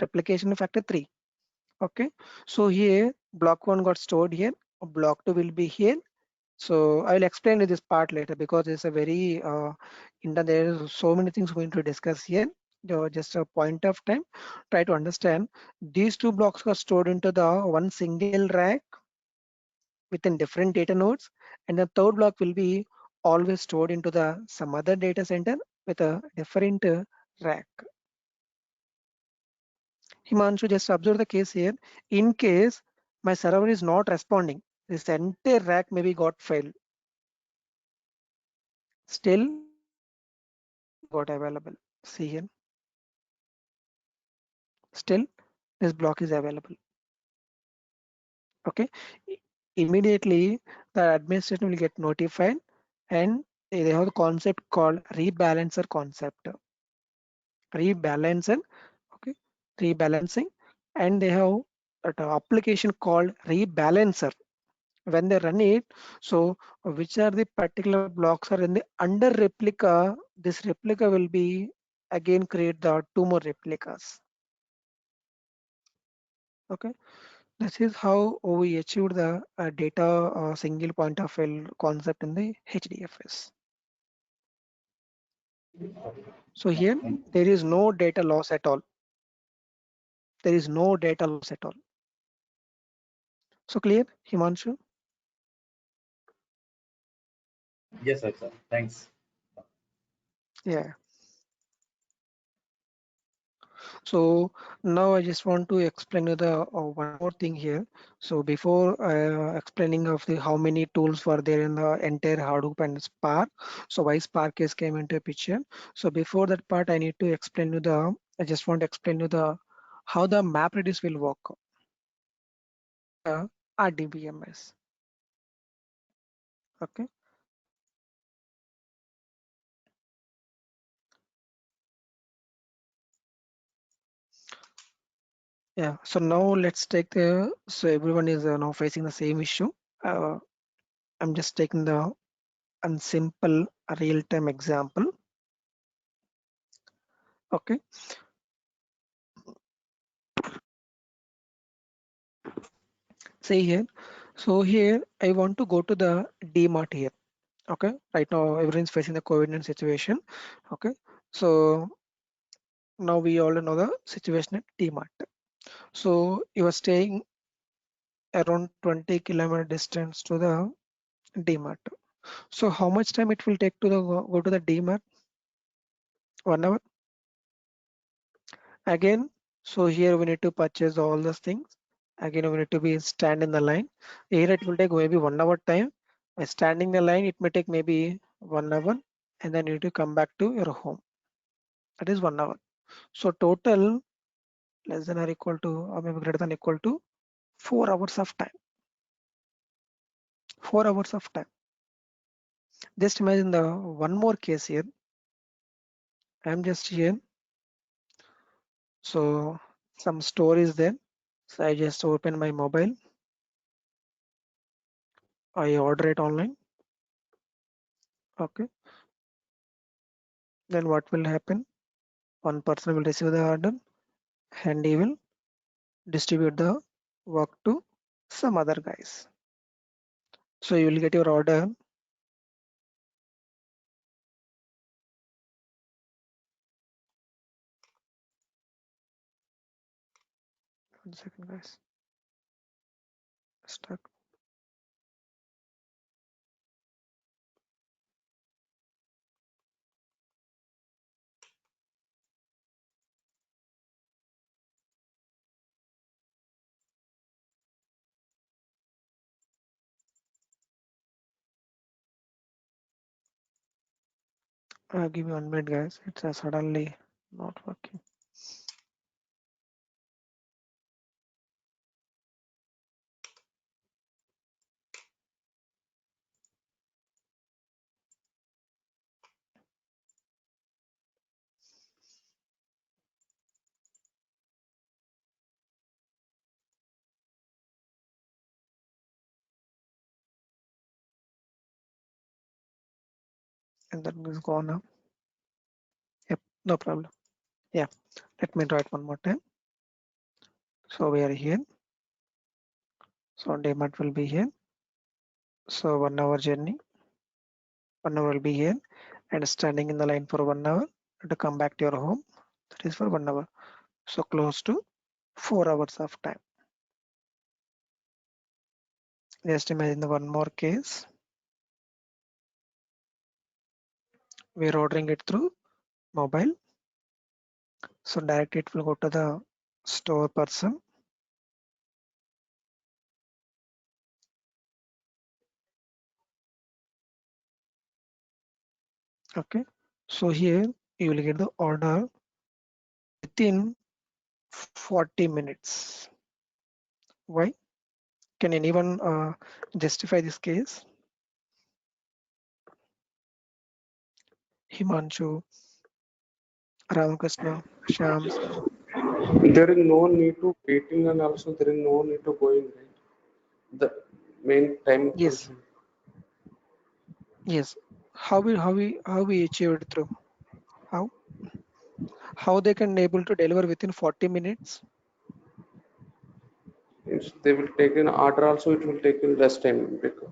Replication factor 3. Okay, so here block 1 got stored here, block 2 will be here. So I will explain this part later because it's a very there are so many things we're going to discuss here. Just a point of time, try to understand. These two blocks are stored into the one single rack within different data nodes, and the third block will be always stored into the some other data center with a different rack. Himanshu, just observe the case here. In case my server is not responding, this entire rack maybe got failed. Still got available. See here. Still this block is available. Okay. Immediately the administration will get notified, and they have the concept called rebalancer concept. Rebalancer. Okay. Rebalancing. And they have an application called rebalancer. When they run it, so which are the particular blocks are in the under replica, this replica will be again create the two more replicas. Okay, this is how we achieved the data single point of fail concept in the HDFS. So here there is no data loss at all. There is no data loss at all. So clear, Himanshu? yes, sir. Thanks. Yeah. So now I just want to explain you the one more thing here. So before explaining of the how many tools were there in the entire Hadoop and Spark, so why Spark case came into a picture. So before that part, I need to explain you the. I just want to explain you the how the MapReduce will work. RDBMS. Okay. Yeah, so now let's take the, so everyone is now facing the same issue. I'm just taking the simple real-time example. Okay, see here. So here I want to go to the DMart here. Okay, right now everyone's facing the COVID-19 situation. Okay, so now we all know the situation at DMart. So you are staying around 20-kilometer distance to the DMart. So how much time it will take to the go to the DMart? 1 hour again. So here we need to purchase all those things. Again, we need to be stand in the line. Here it will take maybe 1 hour time. By standing the line, it may take maybe 1 hour, and then you need to come back to your home. That is 1 hour. So total less than or equal to, or maybe greater than equal to 4 hours of time. 4 hours of time. Just imagine the one more case here. I'm just here. So some store is there. So I just open my mobile. I order it online. Okay. Then what will happen? One person will receive the order and he will distribute the work to some other guys. So you will get your order. 1 second, guys. Stuck. Give me 1 minute, guys. It's suddenly not working. And then it's gone now. Yep, no problem. Yeah, let me try it one more time. So we are here. So demand will be here. So 1 hour journey. 1 hour will be here and standing in the line for 1 hour to come back to your home. That is for 1 hour. So close to 4 hours of time. Just imagine the one more case. We're ordering it through mobile. So directly it will go to the store person. Okay. So here you will get the order within 40 minutes. Why? Can anyone justify this case? Himanshu, Ramakrishna, Shams. There is no need to waiting and also there is no need to going, right? The main time Yes, consumed. yes. How we achieved through? How? How they can able to deliver within 40 minutes? If they will take an order also, it will take in less time because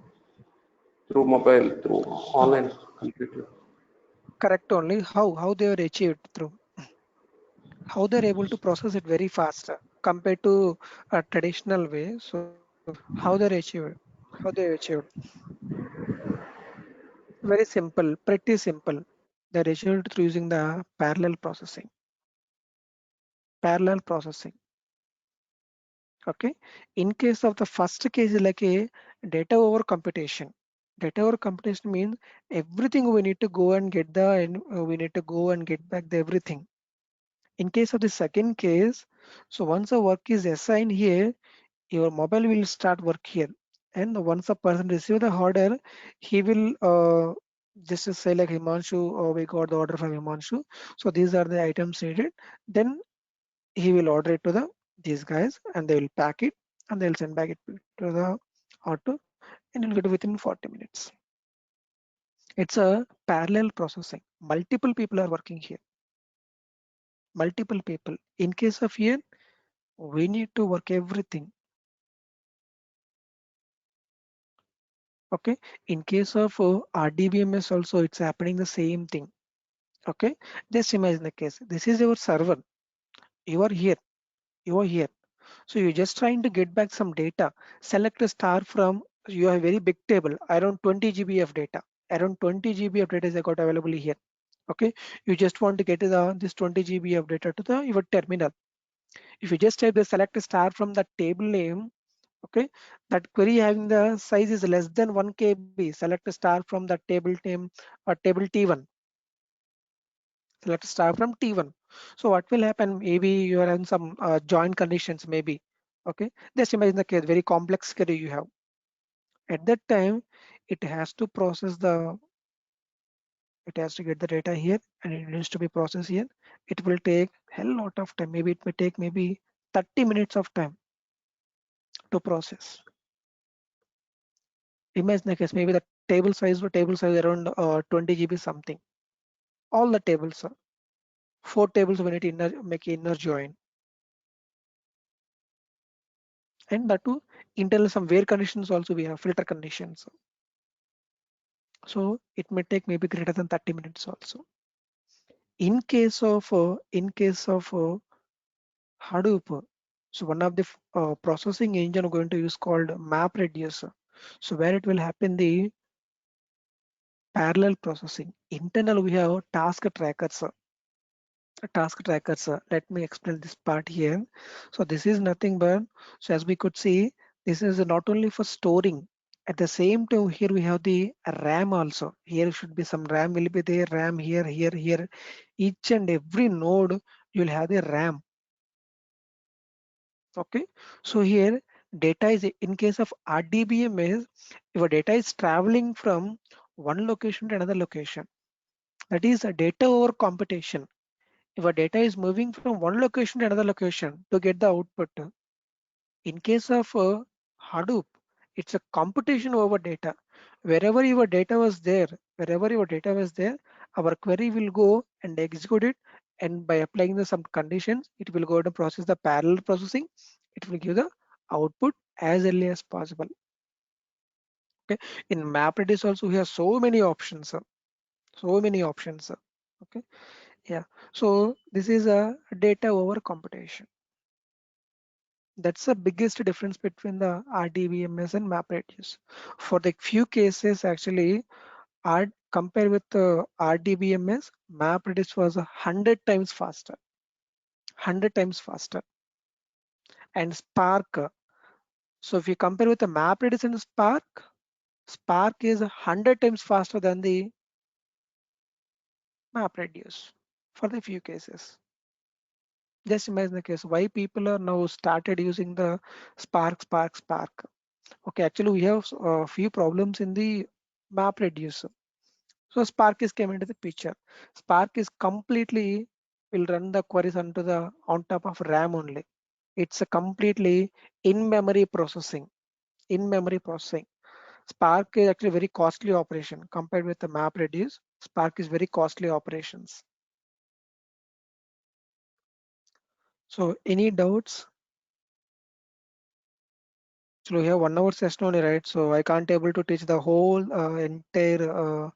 through mobile, through online completely. Correct only. How they are achieved through? How they're able to process it very fast compared to a traditional way. So how they're achieved? How they achieved? Very simple, pretty simple. They're achieved through using the parallel processing. Parallel processing. Okay. In case of the first case is like a data over computation. Data over computation means everything we need to go and get the and we need to go and get back the everything. In case of the second case, so once a work is assigned here, your mobile will start work here. And once a person receive the order, he will just to say like Himanshu, we got the order from Himanshu. So these are the items needed. Then he will order it to the these guys, and they will pack it and they'll send back it to the auto, and you'll get it within 40 minutes. It's a parallel processing. Multiple people are working here. Multiple people. In case of here, we need to work everything. Okay. In case of RDBMS also, it's happening the same thing. Okay. Just imagine the case. This is your server. You are here. You are here. So you're just trying to get back some data. Select a star from, you have a very big table, around 20 GB of data. Around 20 GB of data is got available here. Okay. You just want to get this 20 GB of data to your terminal. If you just type the select a star from the table name, okay, that query having the size is less than 1 KB. Select a star from the table name or table T1. Select a star from T1. So what will happen? Maybe you are in some joint conditions, maybe. Okay, just imagine the case, very complex query you have. At that time, it has to process the, it has to get the data here and it needs to be processed here. It will take hell lot of time. Maybe it may take maybe 30 minutes of time to process. Imagine the case, maybe the table size around 20 GB something. All the tables are 4 tables we need to make inner join. And that too, internal some where conditions also we have filter conditions. So it may take maybe greater than 30 minutes also. In case of Hadoop, so one of the processing engine going to use called MapReduce. So where it will happen the parallel processing. Internal we have task trackers. Let me explain this part here. So this is nothing but, so as we could see, this is not only for storing. At the same time, here we have the RAM also. Here should be some RAM will be there, RAM here, here. Each and every node you'll have the RAM. Okay. So here data is, in case of RDBMS, your data is traveling from one location to another location. That is a data over computation. If a data is moving from one location to another location to get the output, in case of Hadoop, it's a computation over data. Wherever your data was there, our query will go and execute it, and by applying some conditions, it will go to process the parallel processing. It will give the output as early as possible. Okay. In MapReduce also we have so many options. Okay. Yeah. So this is a data over computation. That's the biggest difference between the RDBMS and MapReduce. For the few cases, actually, compared with the RDBMS, MapReduce was 100 times faster. 100 times faster. And Spark. So if you compare with the MapReduce and Spark is 100 times faster than the MapReduce for the few cases. Just imagine the case why people are now started using the Spark. Okay, actually we have a few problems in the MapReduce. So Spark is came into the picture. Spark is completely will run the queries on top of RAM only. It's a completely in-memory processing. Spark is actually very costly operation compared with the MapReduce. Spark is very costly operations. So any doubts? So we have 1 hour session only, right? So I can't able to teach the whole entire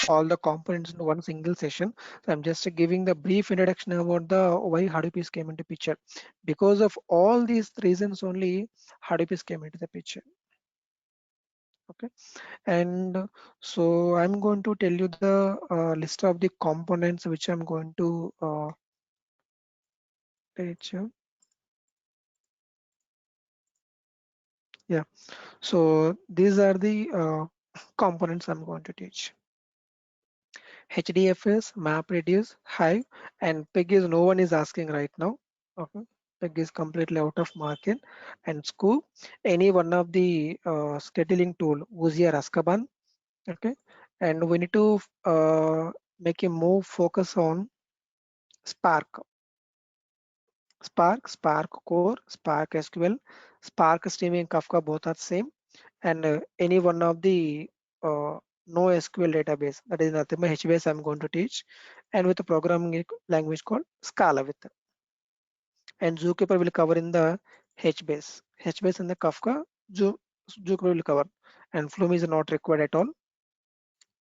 all the components in one single session. So I'm just giving the brief introduction about the why Hadoop is came into picture. Because of all these reasons only, Hadoop is came into the picture. Okay, and so I'm going to tell you the list of the components which I'm going to teach you. Yeah, so these are the components I'm going to teach. HDFS, MapReduce, Hive, and Pig is no one is asking right now. Okay, Pig is completely out of market. And Scoop, any one of the scheduling tool, Uzi or Azkaban. Okay, and we need to make a more focus on Spark. Spark, Spark Core, Spark SQL, Spark Streaming, Kafka, both are same, and any one of the NoSQL database, that is nothing but HBase I'm going to teach, and with a programming language called Scala with, and Zookeeper will cover in the HBase. HBase and the Kafka, Zookeeper will cover, and Flume is not required at all.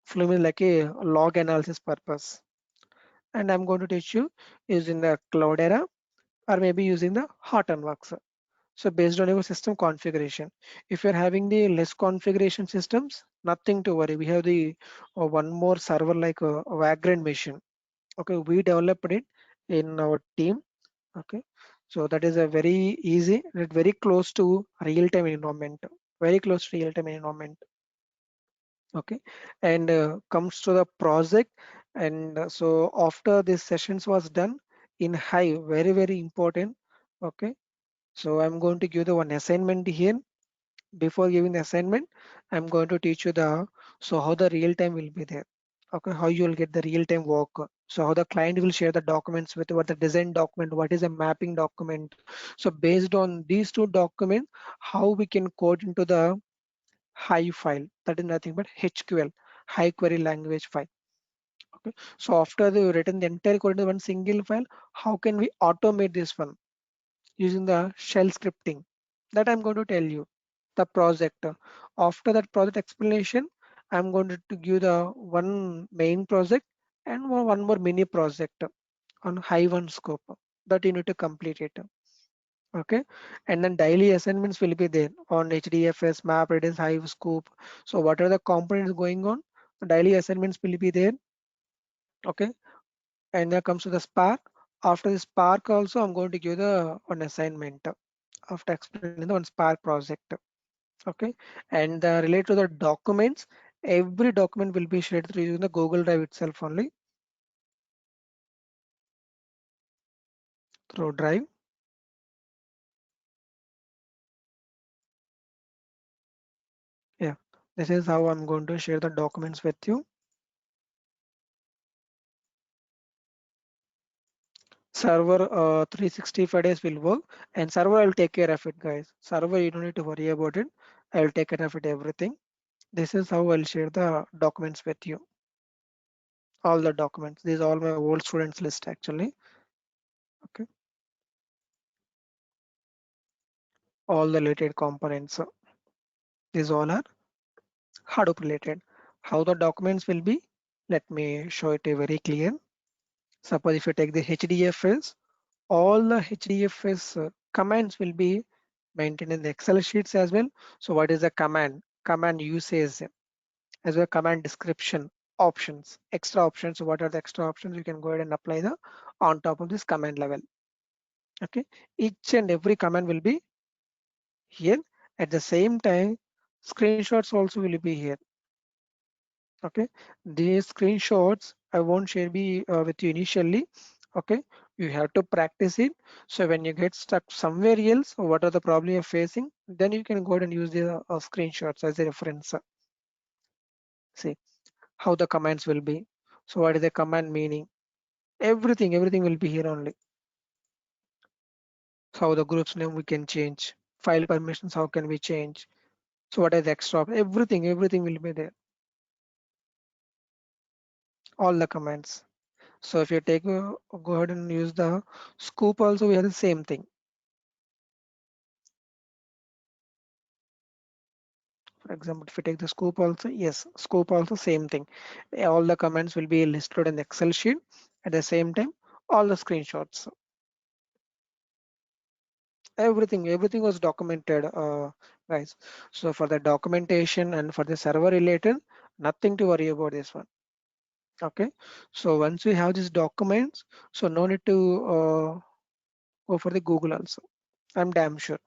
Flume is like a log analysis purpose, and I'm going to teach you using the Cloudera or maybe using the Hortonworks. So based on your system configuration, if you're having the less configuration systems, nothing to worry. We have the one more server like a Vagrant machine. Okay, we developed it in our team. Okay, so that is a very easy, very close to real-time environment, very close to real-time environment. Okay, and comes to the project, and so after this sessions was done in Hive, very important. Okay, so I'm going to give the one assignment here. Before giving the assignment, I'm going to teach you the so how the real time will be there. Okay, how you will get the real time work. So how the client will share the documents with what the design document, what is a mapping document. So based on these two documents, how we can code into the Hive file. That is nothing but HQL, High Query Language file. Okay, so after the written the entire code in one single file, how can we automate this one using the shell scripting? That I'm going to tell you the project. After that project explanation, I'm going to give the one main project and one more mini project on Hive one scope that you need to complete it. Okay, and then daily assignments will be there on HDFS, map, Redis, Hive, scope. So what are the components going on? Daily assignments will be there. Okay, and then comes to the Spark. After the Spark also, I'm going to give the one assignment after explaining the one Spark project. Okay, and related to the documents, every document will be shared through using the Google Drive itself only, through Drive. Yeah, this is how I'm going to share the documents with you. Server 365 days will work, and server I'll take care of it, guys. Server, you don't need to worry about it. I'll take care of it, everything. This is how I'll share the documents with you. All the documents. These are all my old students list actually. Okay, all the related components. These all are Hadoop related. How the documents will be? Let me show it very clear. Suppose if you take the HDFS, all the HDFS commands will be maintained in the Excel sheets as well. So what is the command? Command usage as well, command description, options, extra options. So what are the extra options? You can go ahead and apply the on top of this command level. Okay, each and every command will be here. At the same time, screenshots also will be here. Okay, these screenshots I won't share with you initially. Okay, you have to practice it. So when you get stuck somewhere else, or what are the problem you're facing, then you can go ahead and use the screenshots as a reference. See how the commands will be. So what is the command meaning? Everything will be here only. So how the group's name we can change, file permissions how can we change. So what is the extra? Everything will be there. All the commands. So if you take go ahead and use the scoop also, we have the same thing. For example, if you take the scoop also, yes, scoop also same thing. All the commands will be listed in the Excel sheet. At the same time, all the screenshots. Everything was documented, guys. So for the documentation and for the server related, nothing to worry about this one. Okay. So once we have these documents, so no need to go for the Google also. I'm damn sure.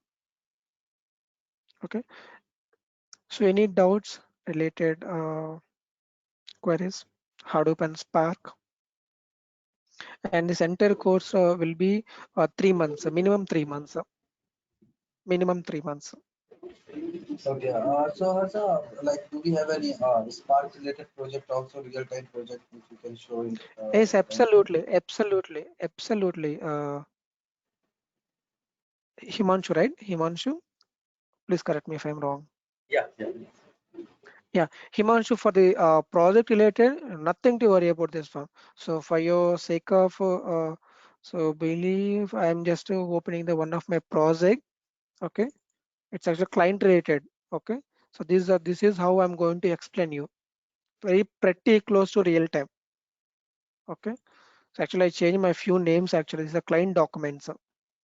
Okay. So any doubts related queries, Hadoop and Spark, and this entire course will be 3 months, minimum 3 months, minimum 3 months. Okay. So, like, do we have any Spark related project also, real time project which you can show in Yes, time? absolutely. Himanshu, right? Himanshu, please correct me if I'm wrong. Yeah. Yeah, Himanshu, for the project related, nothing to worry about this one. So for your sake of, so believe I'm just opening the one of my project. Okay, it's actually client related. Okay, so this is how I'm going to explain you. Very pretty close to real time. Okay, so actually I changed my few names. Actually, these are client documents.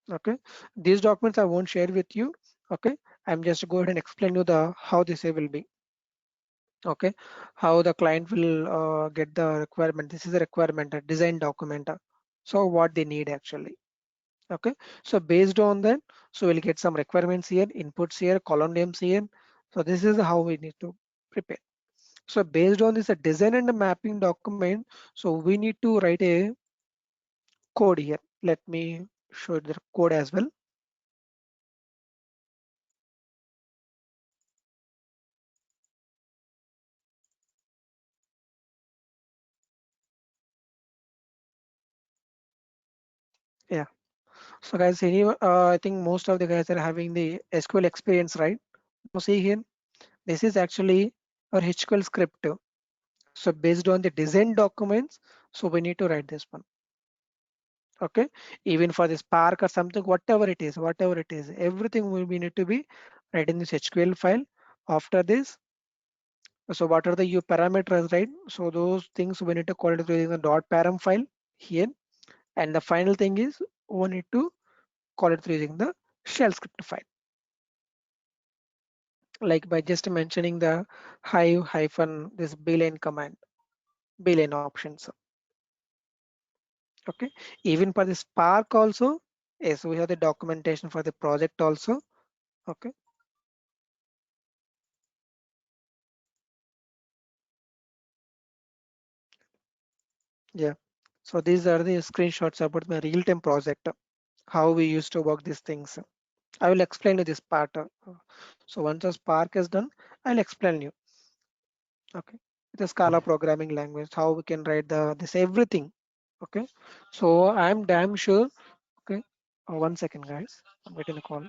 Okay, these documents I won't share with you. Okay, I'm just go ahead and explain you the how this will be. Okay, how the client will get the requirement. This is a requirement, a design document. So what they need actually. Okay, so based on that, so we'll get some requirements here, inputs here, column names here. So this is how we need to prepare. So based on this a design and a mapping document, so we need to write a code here. Let me show you the code as well. Yeah. So guys, I think most of the guys are having the SQL experience, right? So see here, this is actually our HQL script. So based on the design documents, so we need to write this one. Okay, even for the Spark or something, whatever it is, everything will be need to be written in this HQL file. After this, so what are the U parameters, right? So those things we need to call it using the dot param file here. And the final thing is we need to call it using the shell script file. Like by just mentioning the hive hyphen this boolean command, boolean options. Okay, even for the Spark also, yes, we have the documentation for the project also. Okay, yeah. So these are the screenshots about my real-time project, how we used to work these things. I will explain you this part. So once the Spark is done, I'll explain you. Okay, the Scala programming language, how we can write this everything. Okay, so I'm damn sure. Okay, 1 second, guys. I'm getting a call.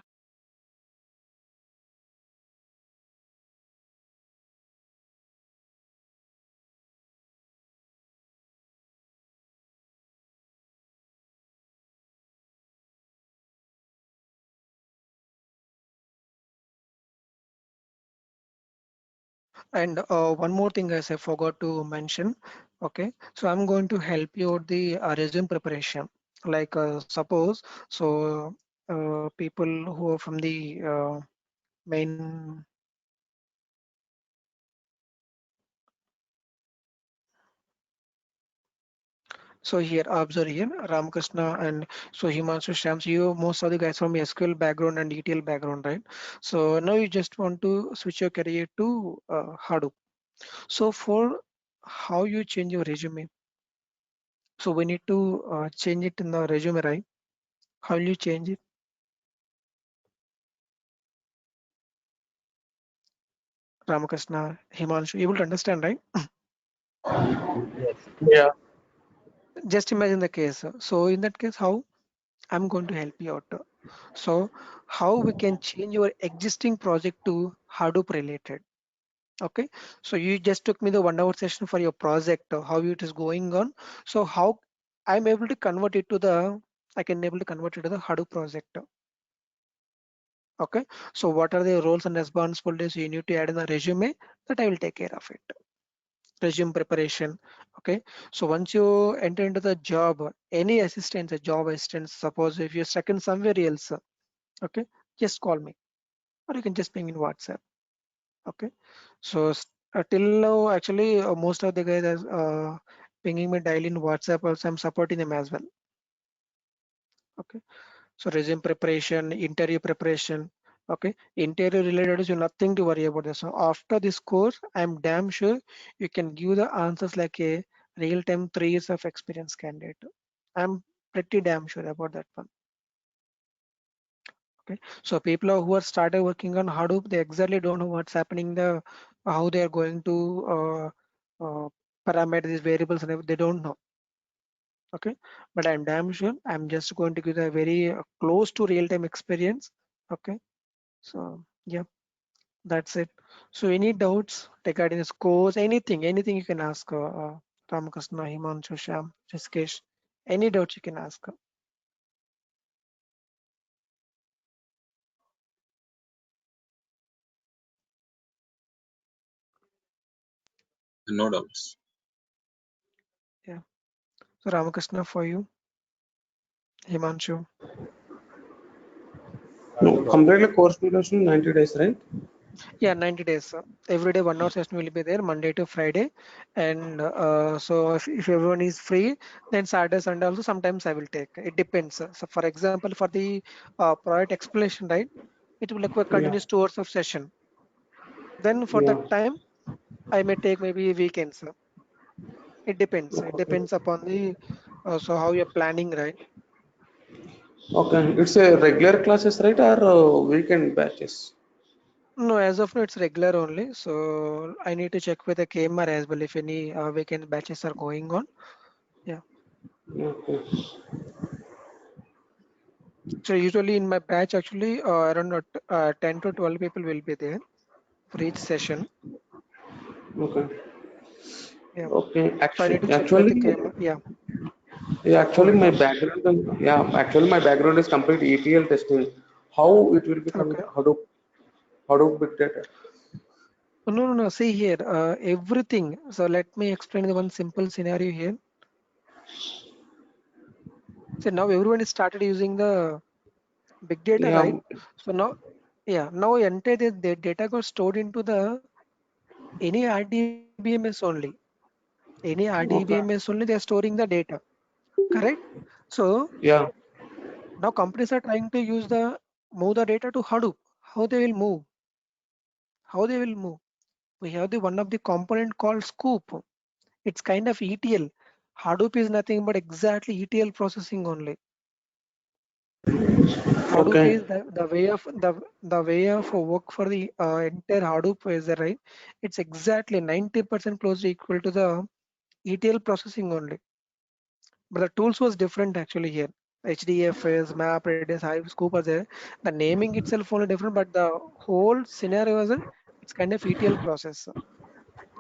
And one more thing, guys, I forgot to mention. Okay, so I'm going to help you with the resume preparation. Like suppose, so people who are from the main. So here, observe here, Ramakrishna and so Himanshu Shams, you most of the guys from SQL background and ETL background, right? So now you just want to switch your career to Hadoop. So for how you change your resume, so we need to change it in the resume, right? How will you change it? Ramakrishna, Himanshu, able to understand, right? Yes. Yeah. Just imagine the case. So in that case, how I'm going to help you out. So how we can change your existing project to Hadoop related. Okay. So you just took me the 1 hour session for your project, how it is going on. So how I'm able to convert it to I can able to convert it to the Hadoop project. Okay. So what are the roles and responsibilities you need to add in the resume that I will take care of it. Resume preparation. Okay, so once you enter into the job, any assistance, a job assistance, suppose if you're stuck in somewhere else, okay, just call me or you can just ping in WhatsApp. Okay, so till now actually most of the guys are pinging me daily in WhatsApp, also I'm supporting them as well. Okay, so resume preparation, interview preparation. Okay, interview related is nothing to worry about this. So after this course, I'm damn sure you can give the answers like a real-time 3 years of experience candidate. I'm pretty damn sure about that one. Okay, so people who are started working on Hadoop, they exactly don't know what's happening, how they are going to parameter these variables and they don't know. Okay, but I'm damn sure I'm just going to give a very close to real-time experience. Okay, so yeah, that's it. So any doubts regarding this course, anything you can ask Ramakrishna, Himanshu, Sham, Rishikesh, any doubts you can ask. No doubts. Yeah. So Ramakrishna for you, Himanshu. No, completely course duration 90 days, right? Yeah, 90 days. Every day 1 hour session will be there, Monday to Friday. And so if everyone is free, then Saturday, Sunday also sometimes I will take. It depends. So for example, for the product explanation, right, it will require Yeah, continuous 2 hours of session. Then for yeah. that time, I may take maybe weekends. It depends. It Okay. depends upon the so how you're planning, right? Okay, it's a regular classes, right, or weekend batches? No, as of now it's regular only. So I need to check with the KMR as well if any weekend batches are going on. Yeah. Okay. So usually in my batch, actually around 10 to 12 people will be there for each session. Okay. Yeah. Okay. So I need to Actually, check with the actually, KMR. Yeah. yeah, Go actually, ahead. my background, yeah, actually, my background is complete ETL testing. How it will be coming? Okay. Hadoop big data? No, no, no. See here, everything. So let me explain the one simple scenario here. So now everyone is started using the big data, Yeah. right? So now, yeah, now entire the data got stored into the any RDBMS only. Any Okay. RDBMS only, they are storing the data, correct? So Yeah. now companies are trying to use the move the data to Hadoop. How they will move? How they will move? We have the one of the component called Scoop. It's kind of ETL. Hadoop is nothing but exactly ETL processing only. Hadoop Okay. is the way of work for the entire Hadoop is there, right? It's exactly 90% closely equal to the ETL processing only. But the tools was different actually here. HDFS, Map, Redis, Hive, Scoop are there. The naming itself only different, but the whole scenario is it's kind of ETL process.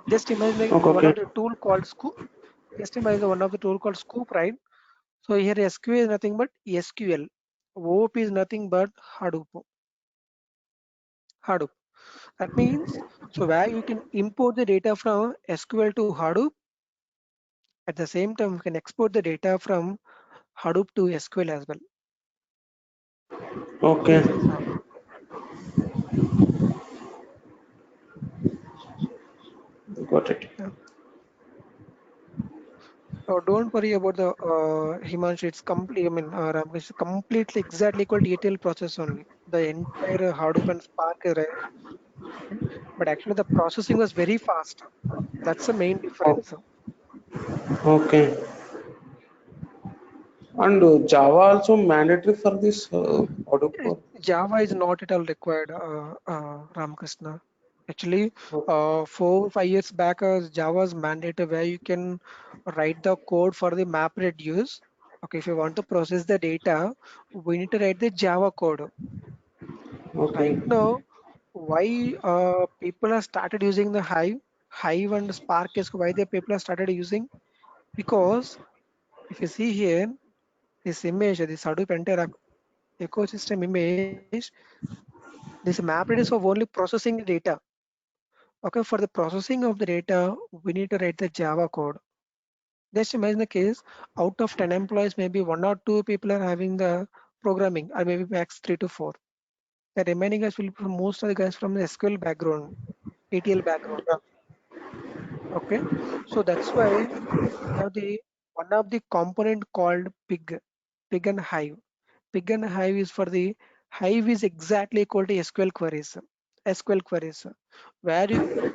Just imagine Okay. one Okay. of the tool called Scoop. Just imagine one of the tool called Scoop, right? So here SQL is nothing but SQL. OOP is nothing but Hadoop. Hadoop. That means so where you can import the data from SQL to Hadoop. At the same time, we can export the data from Hadoop to SQL as well. Okay. This is how. Got it. Yeah. Don't worry about the Himanshu. It's complete. I mean, Ramesh, completely exactly equal to ETL process only. The entire Hadoop and Spark is right. Okay? But actually, the processing was very fast. That's the main Oh, difference. okay. And Java also mandatory for this Hadoop or? Java is not at all required, Ramakrishna. Actually, Okay. 4 or 5 years back, Java was mandated where you can write the code for the map reduce. Okay, if you want to process the data, we need to write the Java code. Right Okay. now, why people have started using the Hive and Spark is why the people have started using? Because if you see here, this image, this Hadoop entire ecosystem image, this map is for only processing the data. Okay, for the processing of the data, we need to write the Java code. Just imagine the case, out of 10 employees, maybe 1 or 2 people are having the programming, or maybe max 3 to 4. The remaining guys will be from most of the guys from the SQL background, ETL background. Okay, so that's why we have the one of the component called pig and hive. Pig and hive is for the hive is exactly equal to SQL queries. SQL queries, where you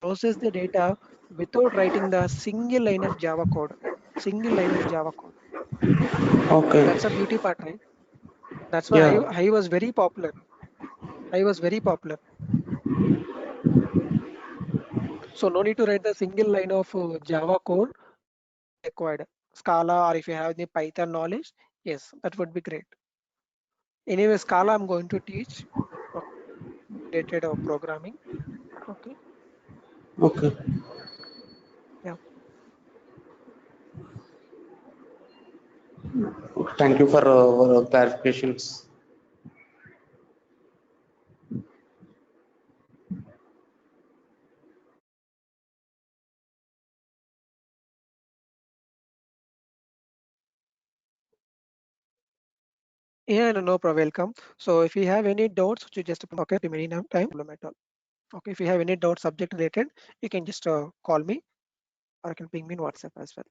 process the data without writing the single line of Java code. Single line of Java code. Okay. That's a beauty part, right? That's why Yeah. Hive was very popular. Hive was very popular. So no need to write the single line of Java code required. Scala, or if you have the Python knowledge, yes, that would be great. Anyway, Scala I'm going to teach related programming. Okay. Okay. Yeah. Thank you for clarifications. Yeah, no problem. Welcome. So if you have any doubts, you just okay to me time problem at all. Okay, if you have any doubt subject related, you can just call me or you can ping me in WhatsApp as well.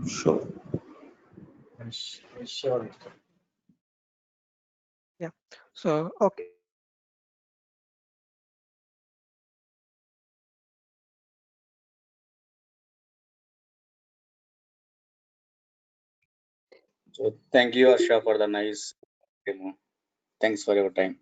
Sure. Sure. Yeah. So okay. So thank you, Arsha, for the nice demo. Thanks for your time.